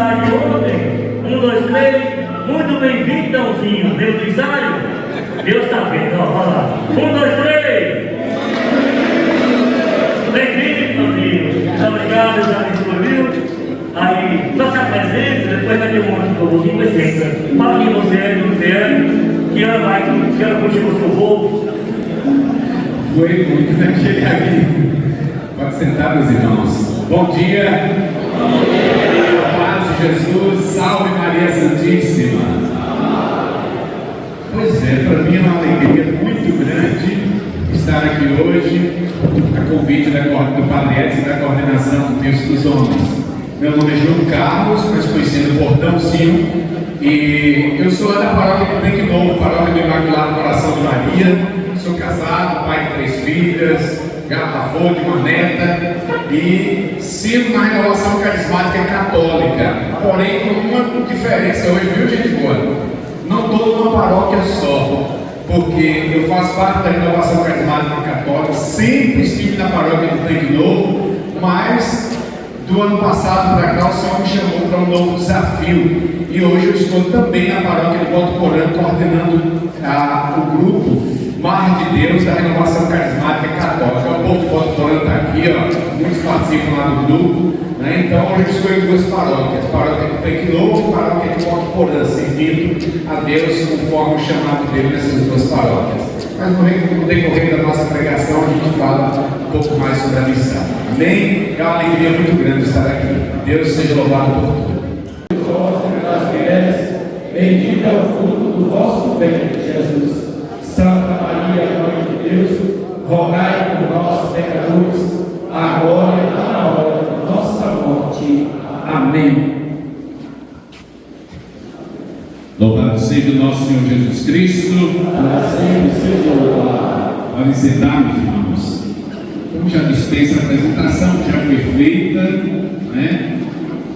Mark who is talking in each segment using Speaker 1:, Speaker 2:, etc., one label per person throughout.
Speaker 1: ensaio de ontem. 1, 2, 3. Muito bem-vindo, Dãozinho. Deu do ensaio? Deus está vendo, ó, olha lá. 1, 2, 3. Bem-vindo, Dãozinho. Muito obrigado, já me escolheu. Aí, só se apresenta, depois vai ter um monte de povozinho, mas sempre. Fala quem você é, que ano vai, que ano continua o seu voo.
Speaker 2: Foi muito naquele ali. Pode sentar, meus irmãos. Bom dia. Paz de Jesus. Salve Maria Santíssima. Pois é, para mim é uma alegria muito grande estar aqui hoje, a convite do Padre Edson e da coordenação do Texto dos Homens. Meu nome é João Carlos, mais conhecido por Dãozinho, e eu sou lá da paróquia de Tanque Novo, paróquia do Imaculado Coração de Maria. Sou casado, pai de 3 filhas, avô de uma neta e sirvo na renovação carismática católica, porém com uma diferença hoje, viu, gente boa? Não estou numa paróquia só, porque eu faço parte da renovação carismática católica, sempre estive na paróquia do Tanque Novo, mas do ano passado para cá o Senhor me chamou para um novo desafio e hoje eu estou também na paróquia de Votuporã coordenando o grupo Mar de Deus da Renovação Carismática Católica. O povo de Votuporã está aqui, ó, muitos participam lá do grupo, né? Então hoje eu estou em 2 paróquias, paróquia de Tanque Novo e paróquia de Votuporã, servindo a Deus conforme o chamado dele nessas 2 paróquias. Mas no decorrer da nossa pregação a gente fala um pouco mais sobre a missão. Amém? É uma alegria muito grande estar aqui. Deus seja louvado por tudo.
Speaker 3: Das mulheres, bendito é o fruto do vosso ventre, Jesus. Santa Maria, Mãe de Deus, rogai por nós, pecadores, agora e na hora da nossa morte. Amém.
Speaker 2: Louvado seja o nosso Senhor Jesus Cristo.
Speaker 3: Para sempre seja louvado.
Speaker 2: Podem sentar, meus irmãos. Como já dispensa a apresentação, já foi feita, né?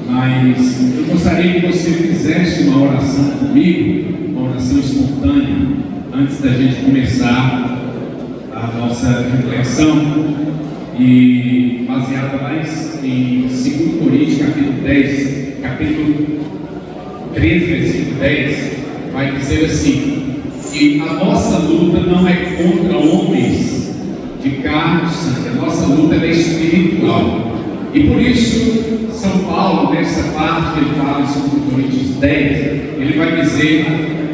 Speaker 2: Mas eu gostaria que você fizesse uma oração comigo, uma oração espontânea, antes da gente começar a nossa reflexão, e baseada lá em 2 Coríntios, capítulo 13, versículo 10, vai dizer assim: que a nossa luta não é contra homens de carne e sangue, a nossa luta é espiritual. E por isso, São Paulo, nessa parte que ele fala em 2 Coríntios 10, ele vai dizer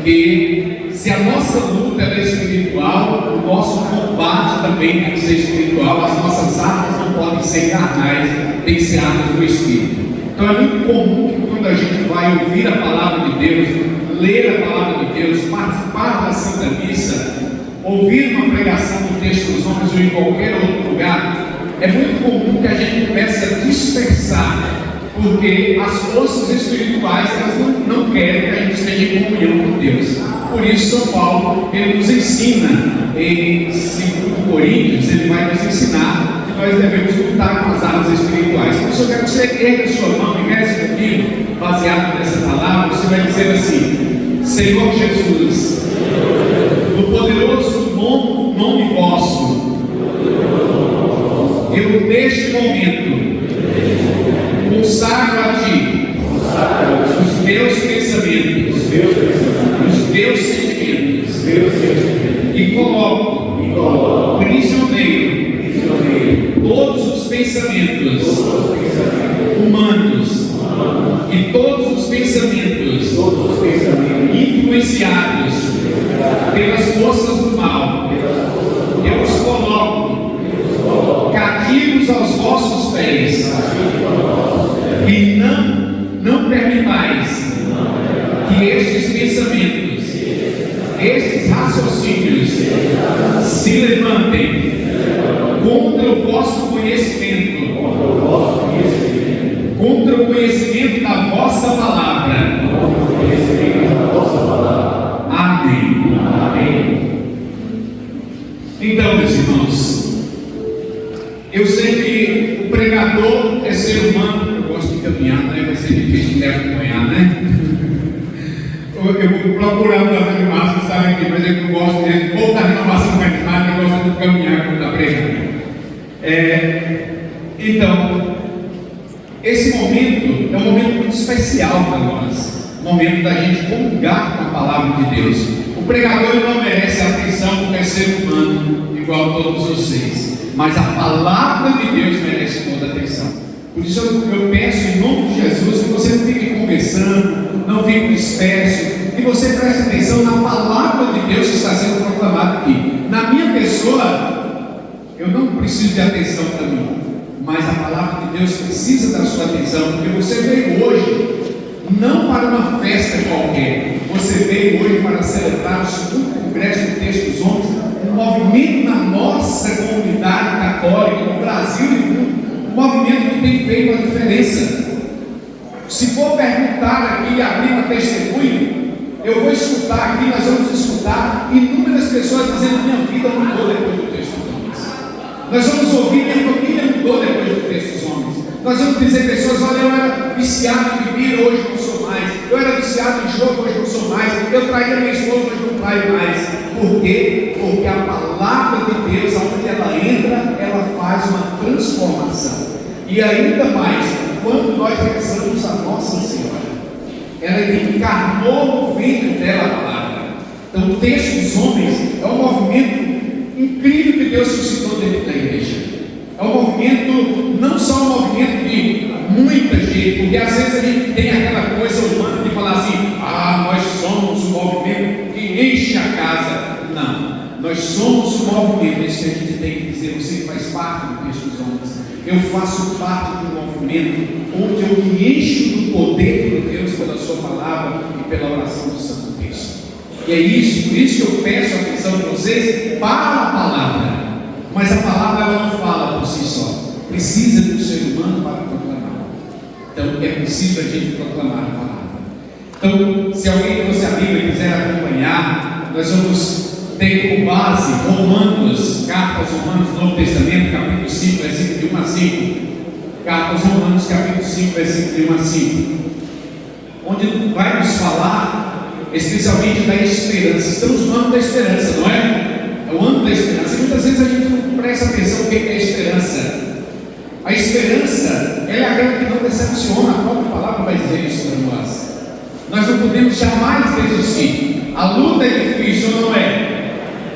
Speaker 2: que se a nossa luta é espiritual, o nosso combate também tem que ser espiritual, as nossas armas não podem ser carnais, tem que ser armas do Espírito. Então é muito comum que quando a gente vai ouvir a palavra de Deus, ler a palavra de Deus, participar da Santa Missa, ouvir uma pregação do Texto dos Homens ou em qualquer outro lugar, é muito comum que a gente comece a dispersar, porque as forças espirituais elas não querem que a gente esteja em comunhão com Deus. Por isso São Paulo ele nos ensina em 2 Coríntios, ele vai nos ensinar que nós devemos lutar com as armas espirituais. Então, eu quero que você erga a sua mão e reze comigo, baseado nessa palavra. Você vai dizer assim: Senhor Jesus, no poderoso nome vosso, eu neste momento consagro a Ti os meus pensamentos, os meus sentimentos, e coloco prisioneiro todos os pensamentos humanos e todos os pensamentos influenciados pelas forças do mal. Eu os coloco cativos aos vossos pés, e não permitais que estes pensamentos, estes raciocínios se levantem contra o vosso conhecimento, contra o conhecimento da vossa palavra. Amém. Amém. Então, meus irmãos, eu sei que o pregador é ser humano. Eu gosto de caminhar, né? Vai ser difícil de acompanhar, né? Eu vou procurar fazer o máximo, sabe aqui, mas eu gosto de pouco da renovação carismática, eu gosto de caminhar quando está pregando. Então, esse momento é um momento muito especial para nós, momento da gente comungar com a palavra de Deus. O pregador não merece atenção porque é ser humano, igual a todos vocês, mas a palavra de Deus merece toda a atenção. Por isso eu peço em nome de Jesus que você não fique conversando, não fique disperso, que você preste atenção na palavra de Deus que está sendo proclamada aqui. Na minha pessoa, eu não preciso de atenção para mim, mas a palavra de Deus precisa da sua atenção, porque você veio hoje não para uma festa qualquer, você veio hoje para celebrar o segundo congresso do Texto dos Homens, um movimento na nossa comunidade católica, no Brasil e no mundo, um movimento que tem feito a diferença. Se for perguntar aqui e abrir uma testemunha, eu vou escutar aqui, nós vamos escutar inúmeras pessoas dizendo: minha vida mudou depois do Texto dos Homens. Nós vamos ouvir: minha família mudou depois do Texto dos Homens. Nós vamos dizer pessoas: olha, eu era viciado em bebida, hoje não sou mais. Eu era viciado em jogo, hoje não sou mais. Eu traía minha esposa, hoje não traio mais. Por quê? Porque a palavra de Deus, onde ela entra, ela faz uma transformação. E ainda mais, quando nós rezamos a Nossa Senhora, ela encarnou no ventre dela a palavra. Então o Texto dos Homens é um movimento incrível que Deus suscitou dentro da igreja. É um movimento, não só um movimento de muita gente, porque às vezes a gente tem aquela coisa humana de falar assim: nós somos um movimento que enche a casa. Não, nós somos um movimento, isso que a gente tem que dizer. Você faz parte do Texto dos Homens. Eu faço parte de um movimento onde eu me encho do poder de Deus pela sua palavra e pela oração do Santo Texto. E é isso, por isso que eu peço a atenção de vocês para a palavra. Mas a palavra ela não fala por si só. Precisa do ser humano para proclamar. Então é preciso a gente proclamar a palavra. Então, se alguém trouxe a Bíblia e quiser acompanhar, nós vamos ter como base Romanos, carta aos Romanos, Novo Testamento, capítulo 5, versículo de 1 a 5. Carta aos Romanos, capítulo 5, versículo de 1 a 5. Onde vai nos falar especialmente da esperança. Estamos no ano da esperança, não é? É o ano da esperança. E muitas vezes a gente não presta atenção no que é a esperança. A esperança, ela é aquela que não decepciona. A própria palavra vai dizer isso para nós. Nós não podemos jamais desistir. A luta é difícil ou não é?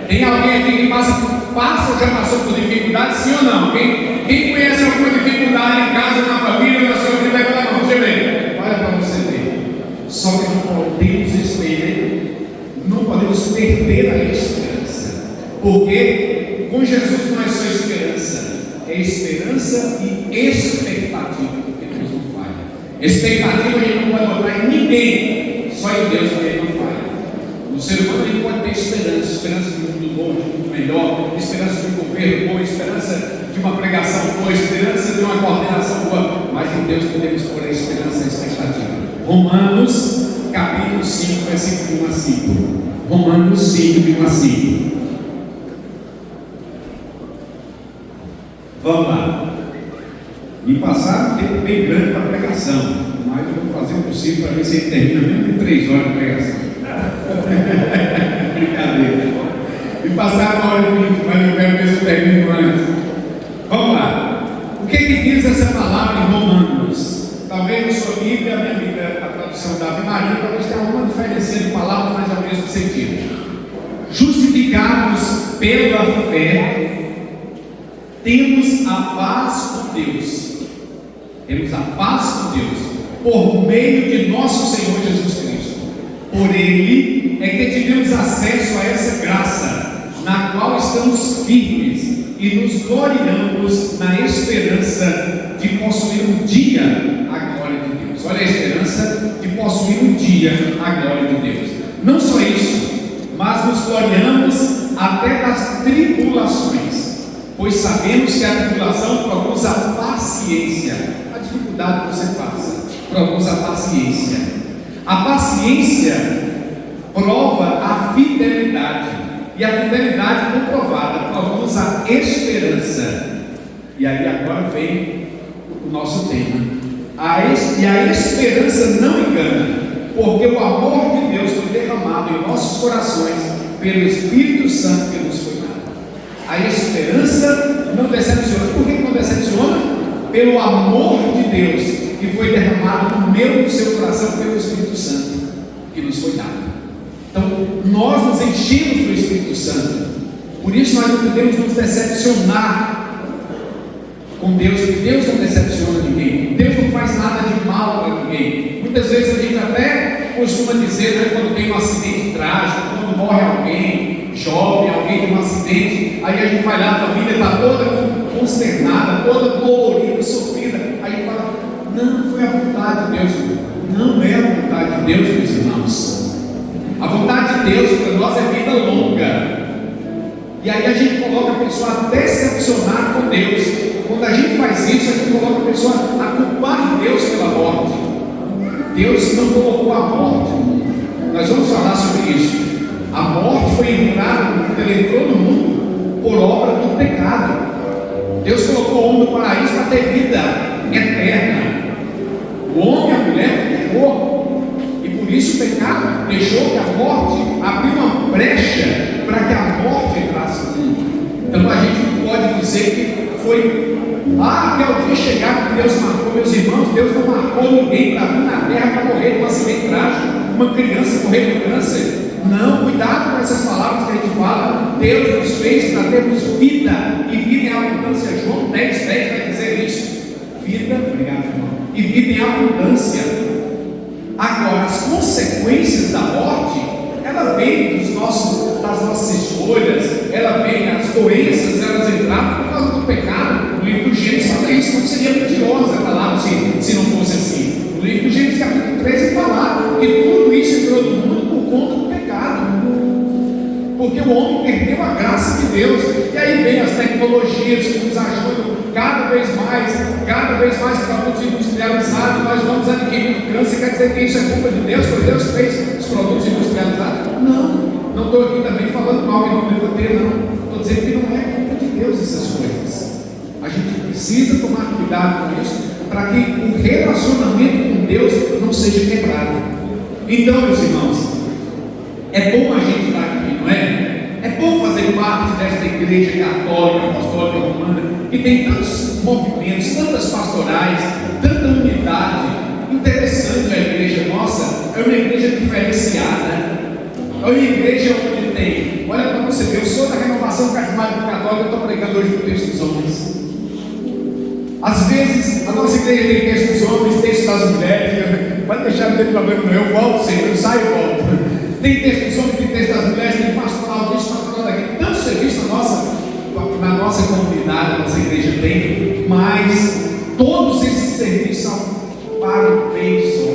Speaker 2: Tem alguém aqui que já passou por dificuldade, sim ou não? Quem conhece alguma dificuldade em casa, na família, na sua vida, levanta a mão, você vê. Olha para você ver. Só que não podemos não podemos perder a esperança. Porque com Jesus não é só esperança, é esperança e expectativa, porque Deus não falha. Expectativa a gente não pode botar em ninguém, só em Deus que ele não falha. No ser humano a gente pode ter esperança de um mundo bom, de um mundo melhor, esperança de um governo bom, esperança de uma pregação boa, esperança de uma coordenação boa, mas em Deus podemos pôr a esperança e a expectativa. Romanos capítulo 5, versículo de 1 a 5. Romanos 5, de 1 a 5. Vamos lá. Me passaram um tempo bem grande para a pregação, mas eu vou fazer o possível para ver se ele termina mesmo em 3 horas de pregação. Brincadeira. Me passaram uma hora e 20, mas eu quero ver se eu termino antes. Vamos lá. O que diz essa palavra em Romanos? Talvez na sua Bíblia, a minha Bíblia, a tradução da Ave Maria, talvez tenha alguma diferença de palavras, mas é o mesmo sentido. Justificados pela fé, temos a paz com Deus. Temos a paz com Deus por meio de nosso Senhor Jesus Cristo. Por Ele é que tivemos acesso a essa graça, na qual estamos firmes e nos gloriamos na esperança de possuir um dia a glória de Deus. Olha a esperança de possuir um dia a glória de Deus. Não só isso, mas nos gloriamos até das tribulações, pois sabemos que a tribulação produz a paciência. A dificuldade que você passa produz a paciência. A paciência prova a fidelidade, e a fidelidade comprovada produz a esperança. E aí agora vem o nosso tema. E a esperança não engana, porque o amor de Deus foi derramado em nossos corações pelo Espírito Santo que nos foi dado. A esperança não decepciona. Por que não decepciona? pelo amor de Deus que foi derramado no meu e no seu coração pelo Espírito Santo que nos foi dado. Então, nós nos enchemos do Espírito Santo. Por isso nós não podemos nos decepcionar com Deus, porque Deus não decepciona ninguém. Deus não faz nada de mal para ninguém. Muitas vezes a gente até costuma dizer, né, quando tem um acidente trágico, quando morre alguém, jovem, alguém tem um acidente, aí a gente vai lá, a família está toda consternada, toda dolorida, sofrida. Aí a gente fala, não foi a vontade de Deus. Não é a vontade de Deus, meus irmãos. A vontade de Deus para nós é vida longa. E aí a gente coloca a pessoa a decepcionar com Deus. Quando a gente faz isso, a gente coloca a pessoa a culpar Deus pela morte. Deus não colocou a morte. Nós vamos falar sobre isso. A morte foi entrar no mundo, ele entrou no mundo por obra do pecado. Deus colocou o homem no paraíso para ter vida eterna. O homem e a mulher pecou. E por isso o pecado deixou que a morte abriu uma brecha para que a morte entrasse no mundo. Então a gente não pode dizer que foi até o dia chegar que Deus marcou. Meus irmãos, Deus não marcou ninguém para vir na terra para morrer de um acidente trágico, uma criança morrer de câncer. Não, cuidado com essas palavras que a gente fala. Deus nos fez para termos vida, e vida em abundância. João 10:10 vai dizer isso. Vida, obrigado, irmão. E vida em abundância. Agora, as consequências da morte, ela vem das nossas escolhas, ela vem, as doenças, elas entraram por causa do pecado. O livro do Gênesis fala isso, não seria mentirosa a palavra se não fosse assim. O livro do Gênesis capítulo 13 fala que tudo isso entrou no mundo por conta do pecado, porque o homem perdeu a graça de Deus. E aí vem as tecnologias que nos ajudam cada vez mais produtos industrializados. Nós vamos adquirindo câncer. Quer dizer que isso é culpa de Deus? Foi Deus que fez os produtos industrializados? Não estou aqui também falando mal em nome do Evangelho, não. Estou dizendo que não é culpa de Deus essas coisas. A gente precisa tomar cuidado com isso, para que o relacionamento com Deus não seja quebrado. Então, meus irmãos, é bom a gente estar aqui, não é? É bom fazer parte desta igreja católica, apostólica, romana, que tem tantos movimentos, tantas pastorais, tanta unidade. Interessante a igreja nossa, é uma igreja diferenciada. É uma igreja onde tem, olha para você ver, eu sou da renovação carismática católica, eu estou pregando hoje no texto dos homens. Às vezes, a nossa igreja tem texto dos homens, texto das mulheres. Pode deixar, não ter problema, não. Eu volto sempre, eu saio e volto. Tem texto dos homens, tem texto das mulheres, tem pastoral disso, pastoral daquilo. Tanto serviço na nossa comunidade, na nossa igreja tem, mas todos esses serviços são para o bênção,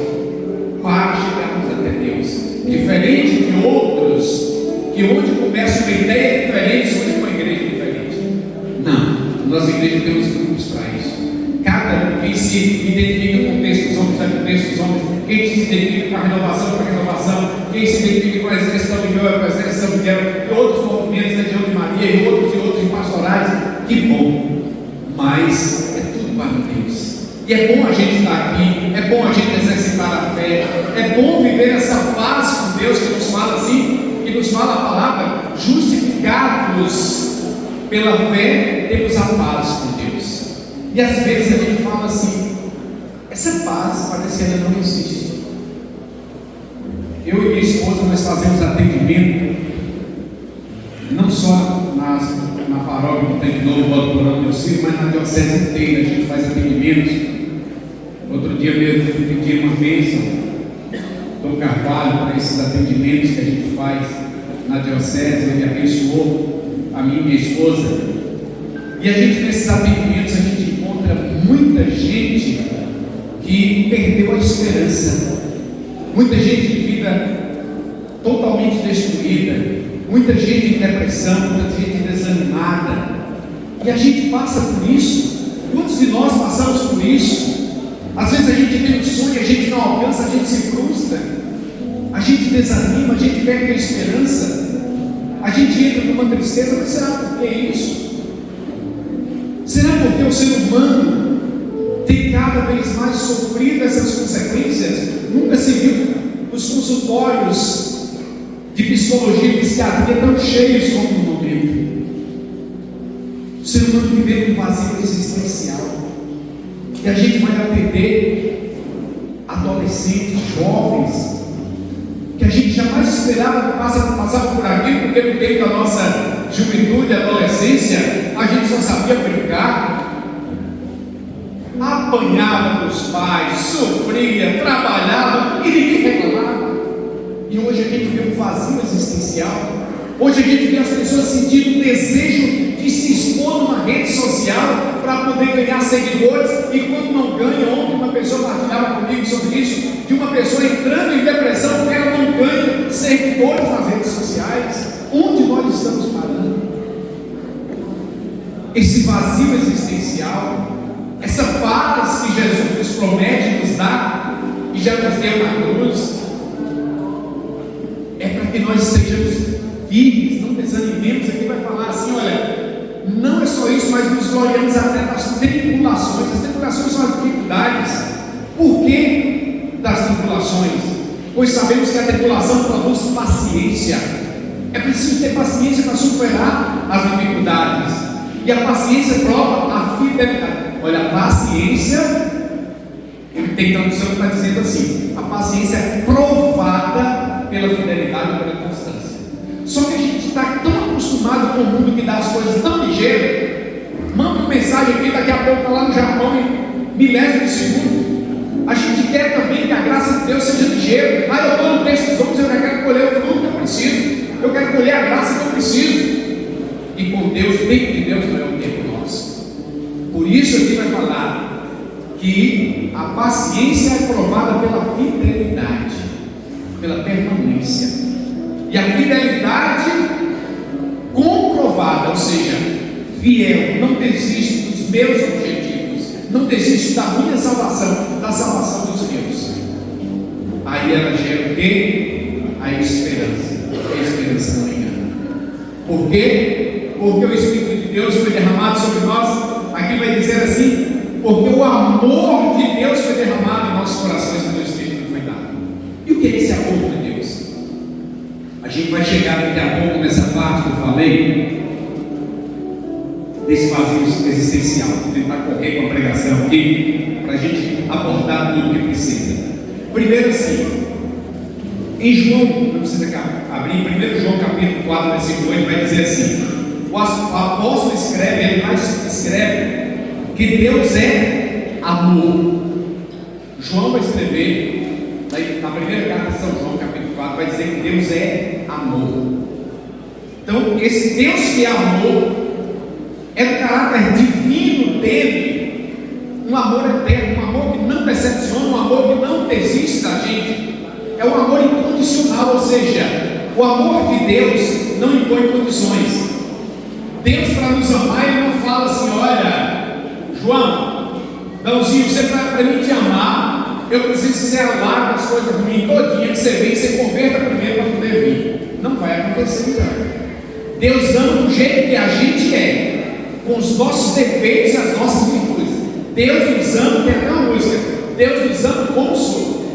Speaker 2: para chegarmos até Deus. Diferente de outros, que onde começa uma ideia diferente, surge uma igreja diferente. Não, nossa igreja tem uns grupos para isso. Cada um, quem se identifica com o texto dos homens, vai com o texto dos homens. Quem se identifica com a renovação, quem se identifica com a exerção de Miguel, com a exerção de Miguel, e outros movimentos, Legião de Maria, e outros pastorais. Que bom, mas é tudo para Deus. E é bom a gente estar aqui, é bom a gente exercitar a fé, é bom viver essa paz com Deus que nos fala assim, que nos fala a palavra, justificados pela fé, temos a paz com Deus. E às vezes a gente fala assim, essa paz parece que ainda não existe. Eu e minha esposa, nós fazemos atendimento, não só na paróquia do Tempo Novo, Voto Deus Filho, mas na diocese inteira. A gente faz atendimentos. Outro dia mesmo fui pedir uma bênção do Carvalho para esses atendimentos que a gente faz na diocese. Ele abençoou a mim e minha esposa. E a gente, nesses atendimentos, a gente encontra muita gente que perdeu a esperança, muita gente de vida totalmente destruída, muita gente em depressão, muita gente desanimada. E a gente passa por isso. Quantos de nós passamos por isso? Às vezes a gente tem um sonho, a gente não alcança, a gente se frustra, a gente desanima, a gente perde a esperança, a gente entra numa tristeza. Mas será por que isso? Será porque o ser humano tem cada vez mais sofrido essas consequências? Nunca se viu os consultórios de psicologia e psiquiatria tão cheios como no momento. O ser humano vivendo um vazio existencial. E a gente vai atender adolescentes, jovens, que a gente jamais esperava que passavam por aqui, porque no tempo da nossa juventude e adolescência, a gente só sabia brincar, apanhava dos pais, sofria, trabalhava e ninguém reclamava. E hoje a gente vê um vazio existencial. Hoje a gente vê as pessoas sentindo o desejo de se expor numa rede social para poder ganhar seguidores, e quando não ganha, ontem uma pessoa partilhava comigo sobre isso, de uma pessoa entrando em depressão porque ela não ganha seguidores nas redes sociais. Onde nós estamos parando? Esse vazio existencial, essa paz que Jesus nos promete nos dar, e já nos deu na cruz, é para que nós sejamos firmes, não desanimemos. Aqui vai falar assim, olha, não é só isso, mas nos gloriamos até das tribulações. As tribulações são as dificuldades. Por que das tribulações? Pois sabemos que a tribulação produz paciência. É preciso ter paciência para superar as dificuldades, e a paciência prova a fidelidade. Olha, a paciência, ele tem tradução que está dizendo assim: a paciência é provada pela fidelidade e pela constância. Só que a gente está tão acostumado com o mundo que dá as coisas tão ligeiro. Manda uma mensagem aqui, daqui a pouco está lá no Japão em milésimo de segundo. A gente quer também que a graça de Deus seja ligeira. Eu estou no texto dos homens, eu já quero colher o fruto que eu preciso, eu quero colher a graça que eu preciso. E com Deus, o tempo de Deus não é o tempo nosso. Por isso aqui vai falar que a paciência é provada pela fidelidade, pela permanência. E a fidelidade comprovada, ou seja, fiel, não desisto dos meus objetivos, não desisto da minha salvação, da salvação dos meus. Aí ela gera o quê? A esperança. A esperança não engana. Por quê? Porque o Espírito de Deus foi derramado sobre nós. Aqui vai dizer assim: porque o amor de Deus foi derramado em nossos corações pelo Espírito que foi dado. E o que é esse amor de Deus? A gente vai chegar daqui a pouco nessa parte que eu falei, desse vazio existencial. Vou tentar correr com a pregação aqui, para a gente abordar tudo o que precisa. Primeiro assim, em João, não precisa abrir, 1 João capítulo 4, versículo 8, vai dizer assim: o apóstolo escreve, ele mais escreve que Deus é amor. João vai escrever, na primeira carta de São João, capítulo 4, vai dizer que Deus é amor. Então, esse Deus que é amor, é o caráter divino dele, um amor eterno, um amor que não decepciona, um amor que não desiste da gente, é um amor incondicional, ou seja, o amor de Deus não impõe condições. Deus, para nos amar, ele não fala assim: olha, João, Dãozinho, você para mim te amar, eu preciso que você alargue as coisas ruins todinha, que você vem, que você converta primeiro para poder vir. Não vai acontecer, não. Deus ama do jeito que a gente é, com os nossos defeitos e as nossas virtudes. Deus nos ama, tem até uma música: Deus nos ama como sou.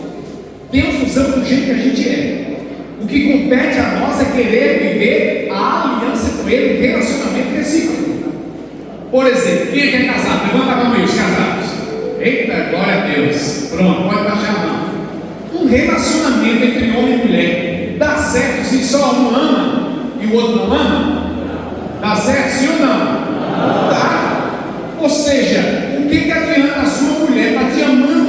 Speaker 2: Deus nos ama do jeito que a gente é. O que compete a nós é querer viver a aliança com Ele, um relacionamento recíproco. Por exemplo, quem é que é casado? Levanta a mão aí, os casados. Eita, glória a Deus. Pronto, pode baixar a mão. Um relacionamento entre homem e mulher dá certo se só um ama e o outro não ama? Dá certo sim ou não? Dá. Ou seja, o que adianta a sua mulher estar te amando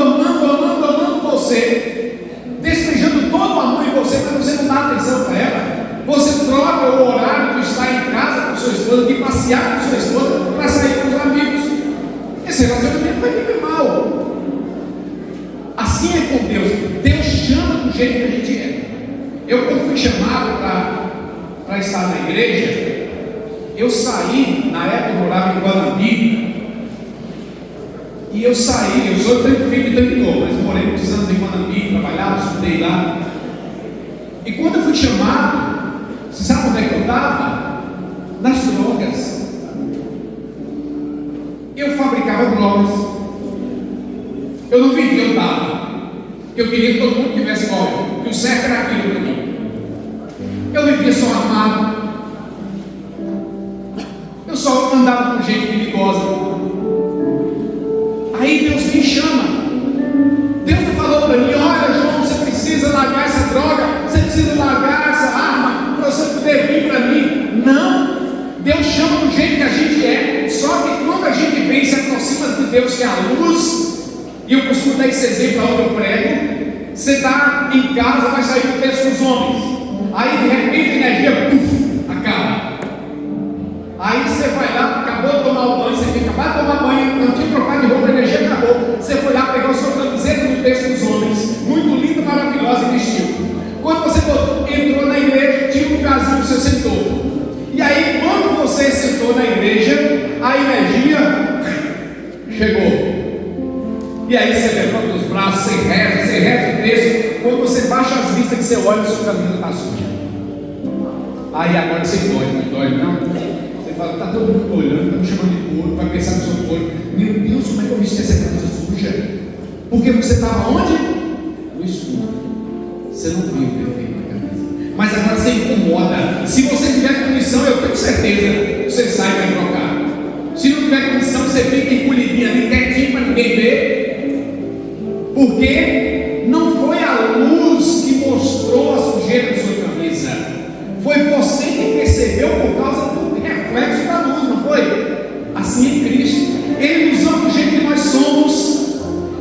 Speaker 2: você, despejando todo o amor em você, mas você não dá atenção para ela? Você troca o horário de estar em casa com sua esposa, de passear com sua esposa, para sair com os amigos. Esse relacionamento vai viver mal. Assim é com Deus. Deus chama do jeito que a gente é. Eu, quando fui chamado para estar na igreja, eu saí, na época eu morava em Guanambi, e eu saí, eu sou filho de tanque novo, mas morei muitos anos em Guanambi, trabalhava, estudei lá. E quando eu fui chamado, você sabe onde é que eu estava? Nas drogas. Eu fabricava drogas. Eu não vendia, eu estava. Eu queria que todo mundo tivesse óleo, que o certo era aquilo para mim. Eu vivia só armado. Eu só andava com gente perigosa. Aí Deus vinha precisa largar essa arma para você poder vir para mim. Não. Deus chama do jeito que a gente é. Só que quando a gente vem e se aproxima de Deus, que é a luz, e eu costumo dar esse exemplo aonde eu prego. Você está em casa, vai sair do texto dos homens. Aí de repente a energia acaba. Aí você vai lá, acabou de tomar o banho, você tinha acabado de tomar banho, não tinha trocado de roupa, a energia acabou. Você foi lá, pegou a sua camiseta do texto dos homens, muito linda, maravilhosa e vestiu. Quando você entrou na igreja, tinha um lugarzinho que você sentou. E aí, quando você sentou na igreja, a energia chegou. E aí você levanta os braços, você reza o texto. Quando você baixa as vistas, que você olha, a sua camisa está suja. Aí agora você dói, não? Você fala, está todo mundo olhando, está me chamando de porco, vai pensar no seu corpo. Meu Deus, como é que eu vesti essa camisa suja? Porque você estava onde? No escuro. Você não viu o defeito da camisa. Mas agora você incomoda. Se você tiver condição, eu tenho certeza que você sai para trocar. Se não tiver condição, você fica encolhidinho ali, quietinho para ninguém ver. Porque não foi a luz que mostrou a sujeira da sua camisa. Foi você que percebeu por causa do reflexo da luz, não foi? Assim é Cristo. Ele nos ama do jeito que nós somos.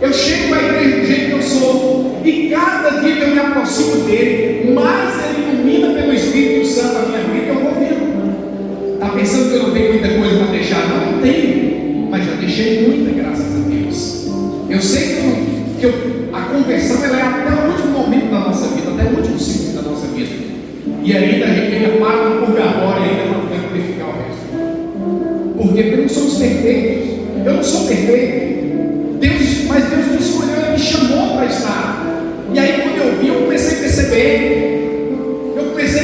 Speaker 2: Eu chego para a igreja do jeito que eu sou. E cada dia que eu me aproximo dele, mais ele ilumina pelo Espírito Santo a minha vida, eu vou vendo. Está pensando que eu não tenho muita coisa para deixar? Não, eu tenho. Mas já deixei muita, graças a Deus. Eu sei que a conversão ela é até o último momento da nossa vida, até o último segundo da nossa vida. E ainda a gente ainda para no purgatório ainda para poder purificar o resto. Porque não somos perfeitos. Eu não sou perfeito. Mas Deus me escolheu, Ele me chamou para estar. E aí quando eu vi, eu comecei a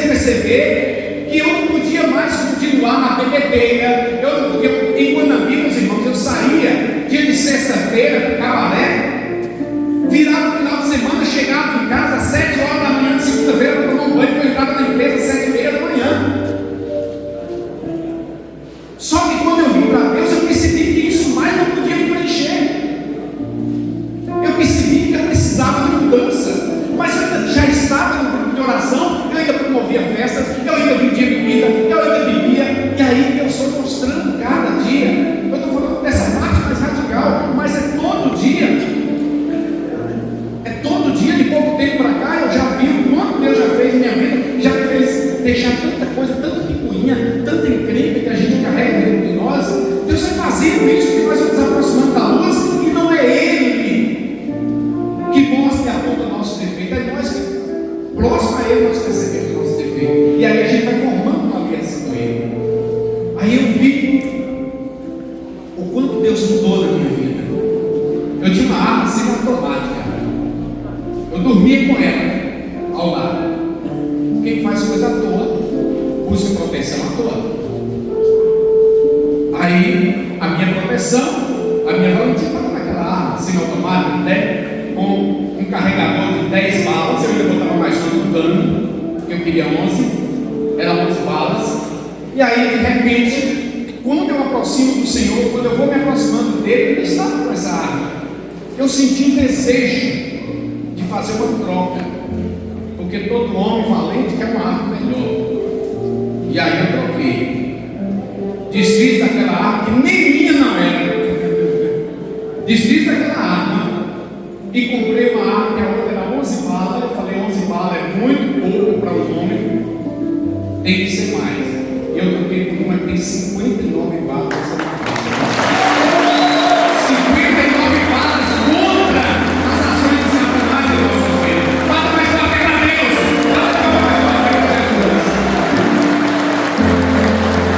Speaker 2: perceber que eu não podia mais continuar na bebedeira. Eu não podia, em Guanambi, meus irmãos, eu saía dia de sexta-feira, cabaré. Virava no final de semana, chegava em casa às 7 horas da manhã de segunda-feira para tomar um banho, porque eu entrava na empresa às 7h30 da manhã. Só que quando eu vim para Deus, eu percebi que isso mais não podia me preencher. Eu percebi que eu precisava de mudança. Mas eu ainda já estava no grupo de oração, eu ainda promovia festas, eu ainda vendia bebida, eu ainda bebia. E aí Deus foi mostrando cada dia. Eu estou falando dessa parte mais radical, mas é todo dia. De pouco tempo para cá, eu já vi o quanto Deus já fez na minha vida, já me fez deixar tanta coisa, tanta picuinha, tanta encrenca que a gente carrega dentro de nós. Deus vai fazendo isso, que nós vamos aproximando da luz, e não é Ele que mostra e aponta o nosso defeito, é nós que, próximo a Ele, nós percebemos o nosso defeito, e aí a gente vai formando uma aliança com Ele. Aí eu vi o quanto Deus mudou na minha vida. Eu tinha uma arma semiautomática. Eu dormia com ela ao lado. Quem faz coisa à toa, usa proteção à toa. Aí, a minha proteção, a minha valentia estava naquela arma semiautomática, né? Com um carregador de 10 balas. Eu ainda botava mais um cano, que eu queria 11. Eram 11 balas. E aí, de repente, quando eu aproximo do Senhor, quando eu vou me aproximando dele, ele estava com essa arma. Eu senti um desejo de fazer uma troca, porque todo homem valente quer uma arma melhor. E aí eu troquei, desfiz daquela arma que nem minha não era, desfiz daquela arma e comprei uma arma que a outra era 11 balas. Eu falei, 11 balas é muito pouco para um homem, tem que ser mais. E eu troquei por uma que tem 59 balas. 59 balas contra as ações de Satanás em nossa vida. Bata mais forte para Deus. Bata mais forte para Jesus.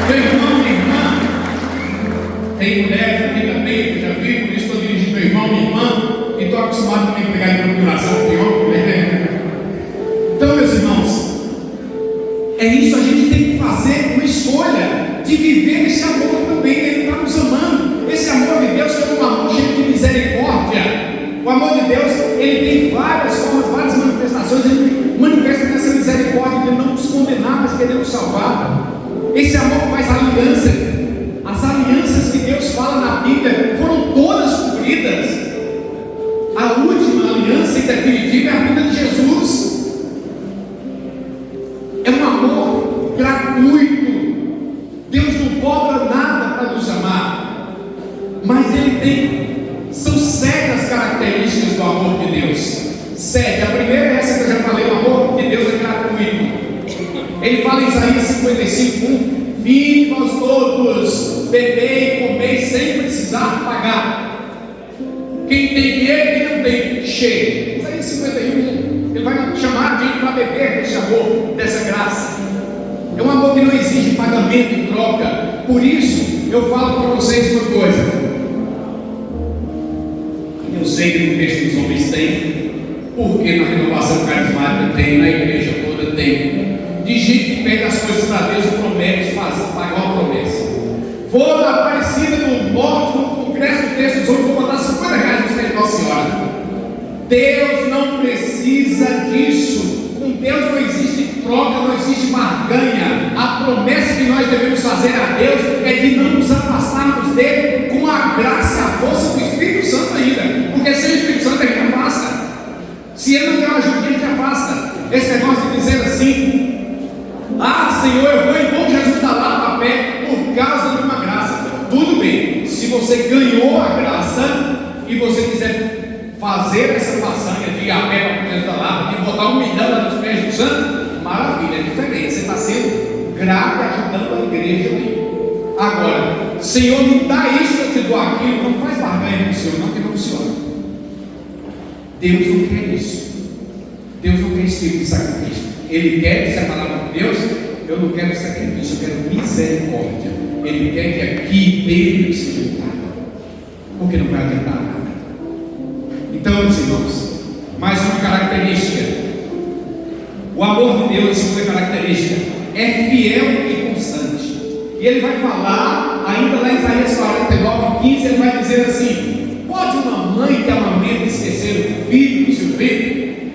Speaker 2: Meu irmão, minha irmã, tem mulheres aqui também, que já vi, por isso estou dirigindo meu irmão, minha irmã, e estou acostumado também a pegar de procuração com o homem. Então, meus irmãos, é isso, a gente tem que fazer uma escolha de viver esse amor também. Ele está nos amando. Esse amor de Deus é um amor cheio de misericórdia. O amor de Deus, ele tem várias formas, várias manifestações. Ele manifesta nessa misericórdia de não nos condenar, mas querer nos salvar. Esse amor faz aliança. As alianças que Deus fala na Bíblia foram todas cumpridas. A última aliança e definitiva é a vida de Jesus. amor gratuito. Deus não cobra nada para nos amar, mas Ele tem, são 7 as características do amor de Deus. 7, a primeira é essa que eu já falei, o amor de Deus é gratuito. Ele fala em Isaías 55:1: vinde vós todos, bebei e comei sem precisar pagar. Quem tem dinheiro e não tem, cheio. Isaías 51:1, ele vai chamar a gente para beber desse amor, dessa graça. É um amor que não exige pagamento em troca. Por isso, eu falo para vocês uma coisa. Eu sei que no texto dos homens tem, porque na renovação carismática tem, na igreja toda tem. De gente que pega as coisas para Deus e promete pagar uma promessa. Vou na Aparecida do Norte, no congresso do texto dos homens, vou botar R$50 no pé de Nossa Senhora. Deus não precisa disso. Com Deus não existe troca, não existe barganha. A promessa que nós devemos fazer a Deus é de não nos afastarmos dele com a graça e a força do Espírito Santo ainda. Porque sem o Espírito Santo a gente afasta. Se ele não der uma ajuda, a gente afasta. Esse negócio de dizer assim: ah, Senhor, eu vou em nome de Jesus estar lá a pé por causa de uma graça. Tudo bem, se você ganhou a graça e você quiser fazer essa façanha de ir a pé para Jesus lá, de botar 1 milhão lá nos pés do santo, maravilha, é diferente. Você está sendo grato e ajudando a igreja aí. Agora, Senhor, me dá isso que eu te dou aquilo, não faz barganha com o Senhor, não, que não funciona. Deus não quer isso. Deus não quer esse tipo de sacrifício. Ele quer, diz a palavra de Deus, eu não quero sacrifício, eu quero misericórdia. Ele quer que aqui dele seja juntada, porque não vai adiantar nada. Então, meus irmãos, mais uma característica. O amor de Deus, segunda característica, é fiel e constante. E ele vai falar, ainda lá em Isaías 49:15, ele vai dizer assim: pode uma mãe que amamenta esquecer o filho do seu ventre?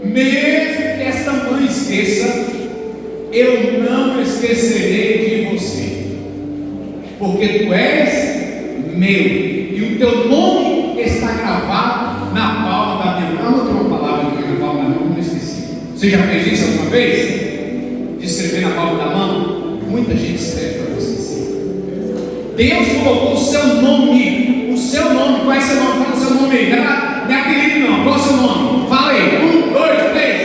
Speaker 2: Mesmo que essa mãe esqueça, eu não esquecerei de você, porque tu és meu, e o teu nome está gravado na palma da minha mão. Não tem uma palavra que na palma da mão, não esqueci. Você já fez isso alguma vez? De escrever na palma da mão? Muita gente escreve para você esquecer. Deus colocou o seu nome. O seu nome, qual é seu nome? Fala o seu nome aí. Não é apelido não, qual é o seu nome? Fala aí, 1, 2, 3.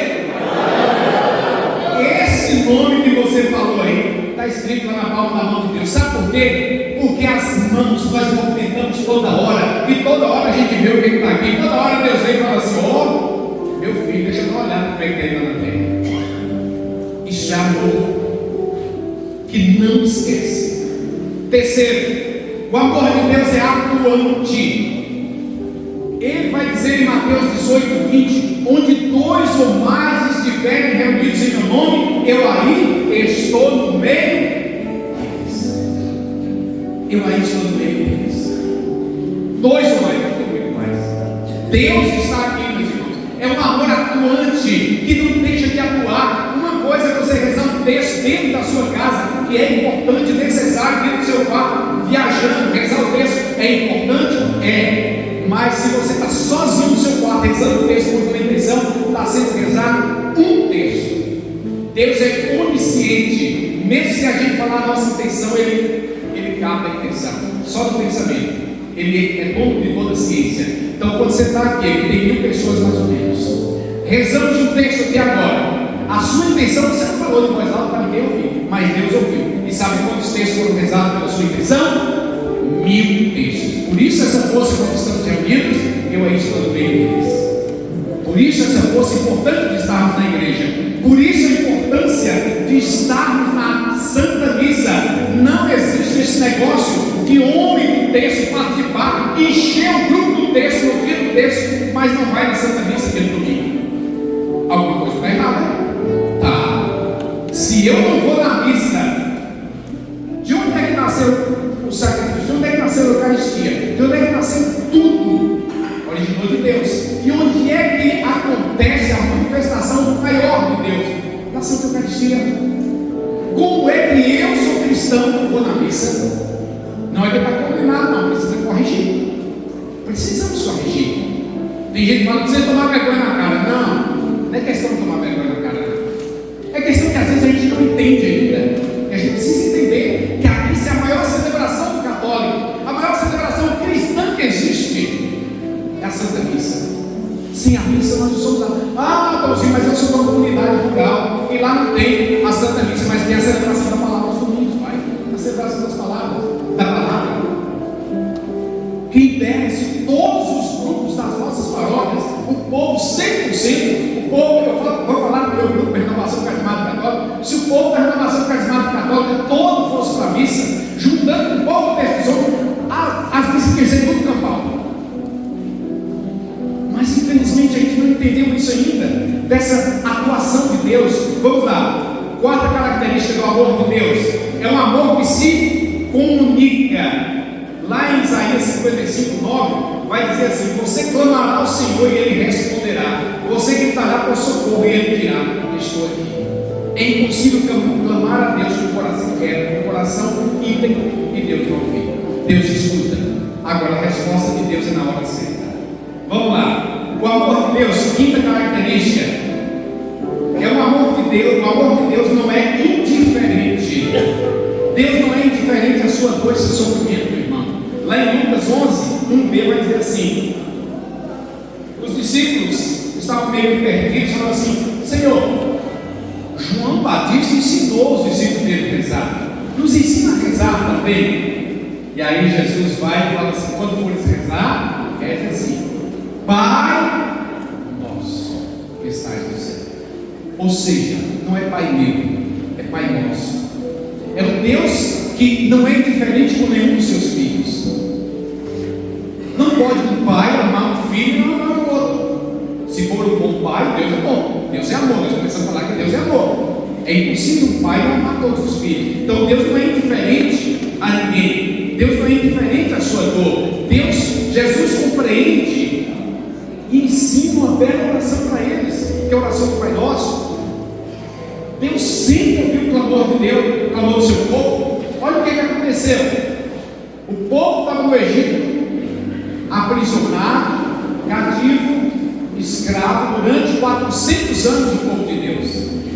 Speaker 2: Esse nome que você falou aí está escrito lá na palma da mão de Deus. Sabe por quê? Porque as mãos nós movimentamos toda hora, e toda hora a gente vê o que está aqui. Toda hora Deus vem e fala assim: ó, meu filho, deixa eu dar uma olhada como é que está na terra. Isso é amor que não esquece. Terceiro, o amor de Deus é atuante. Ele vai dizer em Mateus 18:20: onde 2 ou mais estiverem reunidos em meu nome, eu aí estou no meio deles. Eu aí estou no meio deles. 2 ou mais, não tem muito mais. Deus está aqui, meus irmãos. É um amor atuante que não deixa de atuar. Uma coisa é você rezar um texto dentro da sua casa, que é importante, necessário, dentro do seu quarto, viajando, rezar o texto é importante? É. Mas se você está sozinho no seu quarto, rezando o texto por uma intenção, está sendo rezado um texto. Deus é onisciente. Mesmo se a gente falar a nossa intenção, Ele capta a intenção, só do pensamento. Ele é dono de toda a ciência. Então, quando você está aqui, aqui tem 1000 pessoas mais ou menos, rezamos um texto aqui agora. A sua intenção você não falou de voz alta para ninguém ouvir, mas Deus ouviu. E sabe quantos textos foram rezados pela sua intenção? 1000 textos. Por isso essa força, quando estamos reunidos, eu aí estou no meio deles. Por isso essa força importante de estarmos na igreja. Por isso a importância de estarmos na Santa Missa. Não existe esse negócio de homem do texto participar, encher o grupo do texto no dia do texto, mas não vai na Santa Missa aquele domingo. Alguma coisa está errada? Tá. Se eu não vou na missa, de onde é que nasceu o sacrifício? De onde é que nasceu a Eucaristia? De onde é que nasceu tudo? Originou de Deus. E onde é que acontece a manifestação maior de Deus? Na Santa Eucaristia. Como é que eu sou cristão e não vou na missa? Não é que está condenado, não. Precisa corrigir. Precisamos corrigir. Tem gente que fala que você tomar vergonha na cara. Não é questão de tomar vergonha na cara. É questão que às vezes a gente não Missa, nós não somos Tãozinho, mas eu sou de uma comunidade rural, e lá não tem a Santa Missa, mas tem a celebração da palavra aos domingos, vai? A celebração das palavras, da palavra. Que dera se todos os grupos das nossas paróquias, o povo 100%, o povo, eu vou falar do meu grupo, Renovação Carismática Católica, se o povo da Renovação Carismática Católica todo fosse para a missa, juntando o povo deste as missas que ser tudo campal. Mas infelizmente a gente não entendeu isso ainda, dessa atuação de Deus. Vamos lá, quarta característica do amor de Deus, é um amor que se comunica. Lá em Isaías 55:9 vai dizer assim: você clamará ao Senhor e Ele responderá, você gritará por socorro e Ele dirá, estou aqui. É impossível clamar a Deus com o coração quieto, com o coração íntegro, e Deus não ouve. Deus escuta. Agora a resposta de Deus é na hora certa. Vamos lá, o amor de Deus, quinta característica, é o amor de Deus. O amor de Deus não é indiferente. Deus não é indiferente à sua dor e seu sofrimento, meu irmão. Lá em Lucas 11:1b vai dizer assim: os discípulos estavam meio perdidos, falaram assim: Senhor, João Batista ensinou os discípulos dele a rezar, nos ensina a rezar também. E aí Jesus vai e fala assim: quando fores rezar, reze assim: Pai nosso que estás no céu. Ou seja, não é Pai meu, é Pai nosso. É um Deus que não é indiferente com nenhum dos seus filhos. Não pode um pai amar um filho e não amar o outro. Se for um bom pai, Deus é bom. Deus é amor. Nós começamos a falar que Deus é amor. É impossível um pai não amar todos os filhos. Então Deus não é indiferente a ninguém. Deus não é indiferente à sua dor. Jesus compreende e ensina uma bela oração para eles, que é a oração do Pai Nosso. Deus sempre ouviu o clamor de Deus, o clamor do seu povo. Olha o que aconteceu. O povo estava no Egito, aprisionado, cativo, escravo, durante 400 anos, o povo de Deus.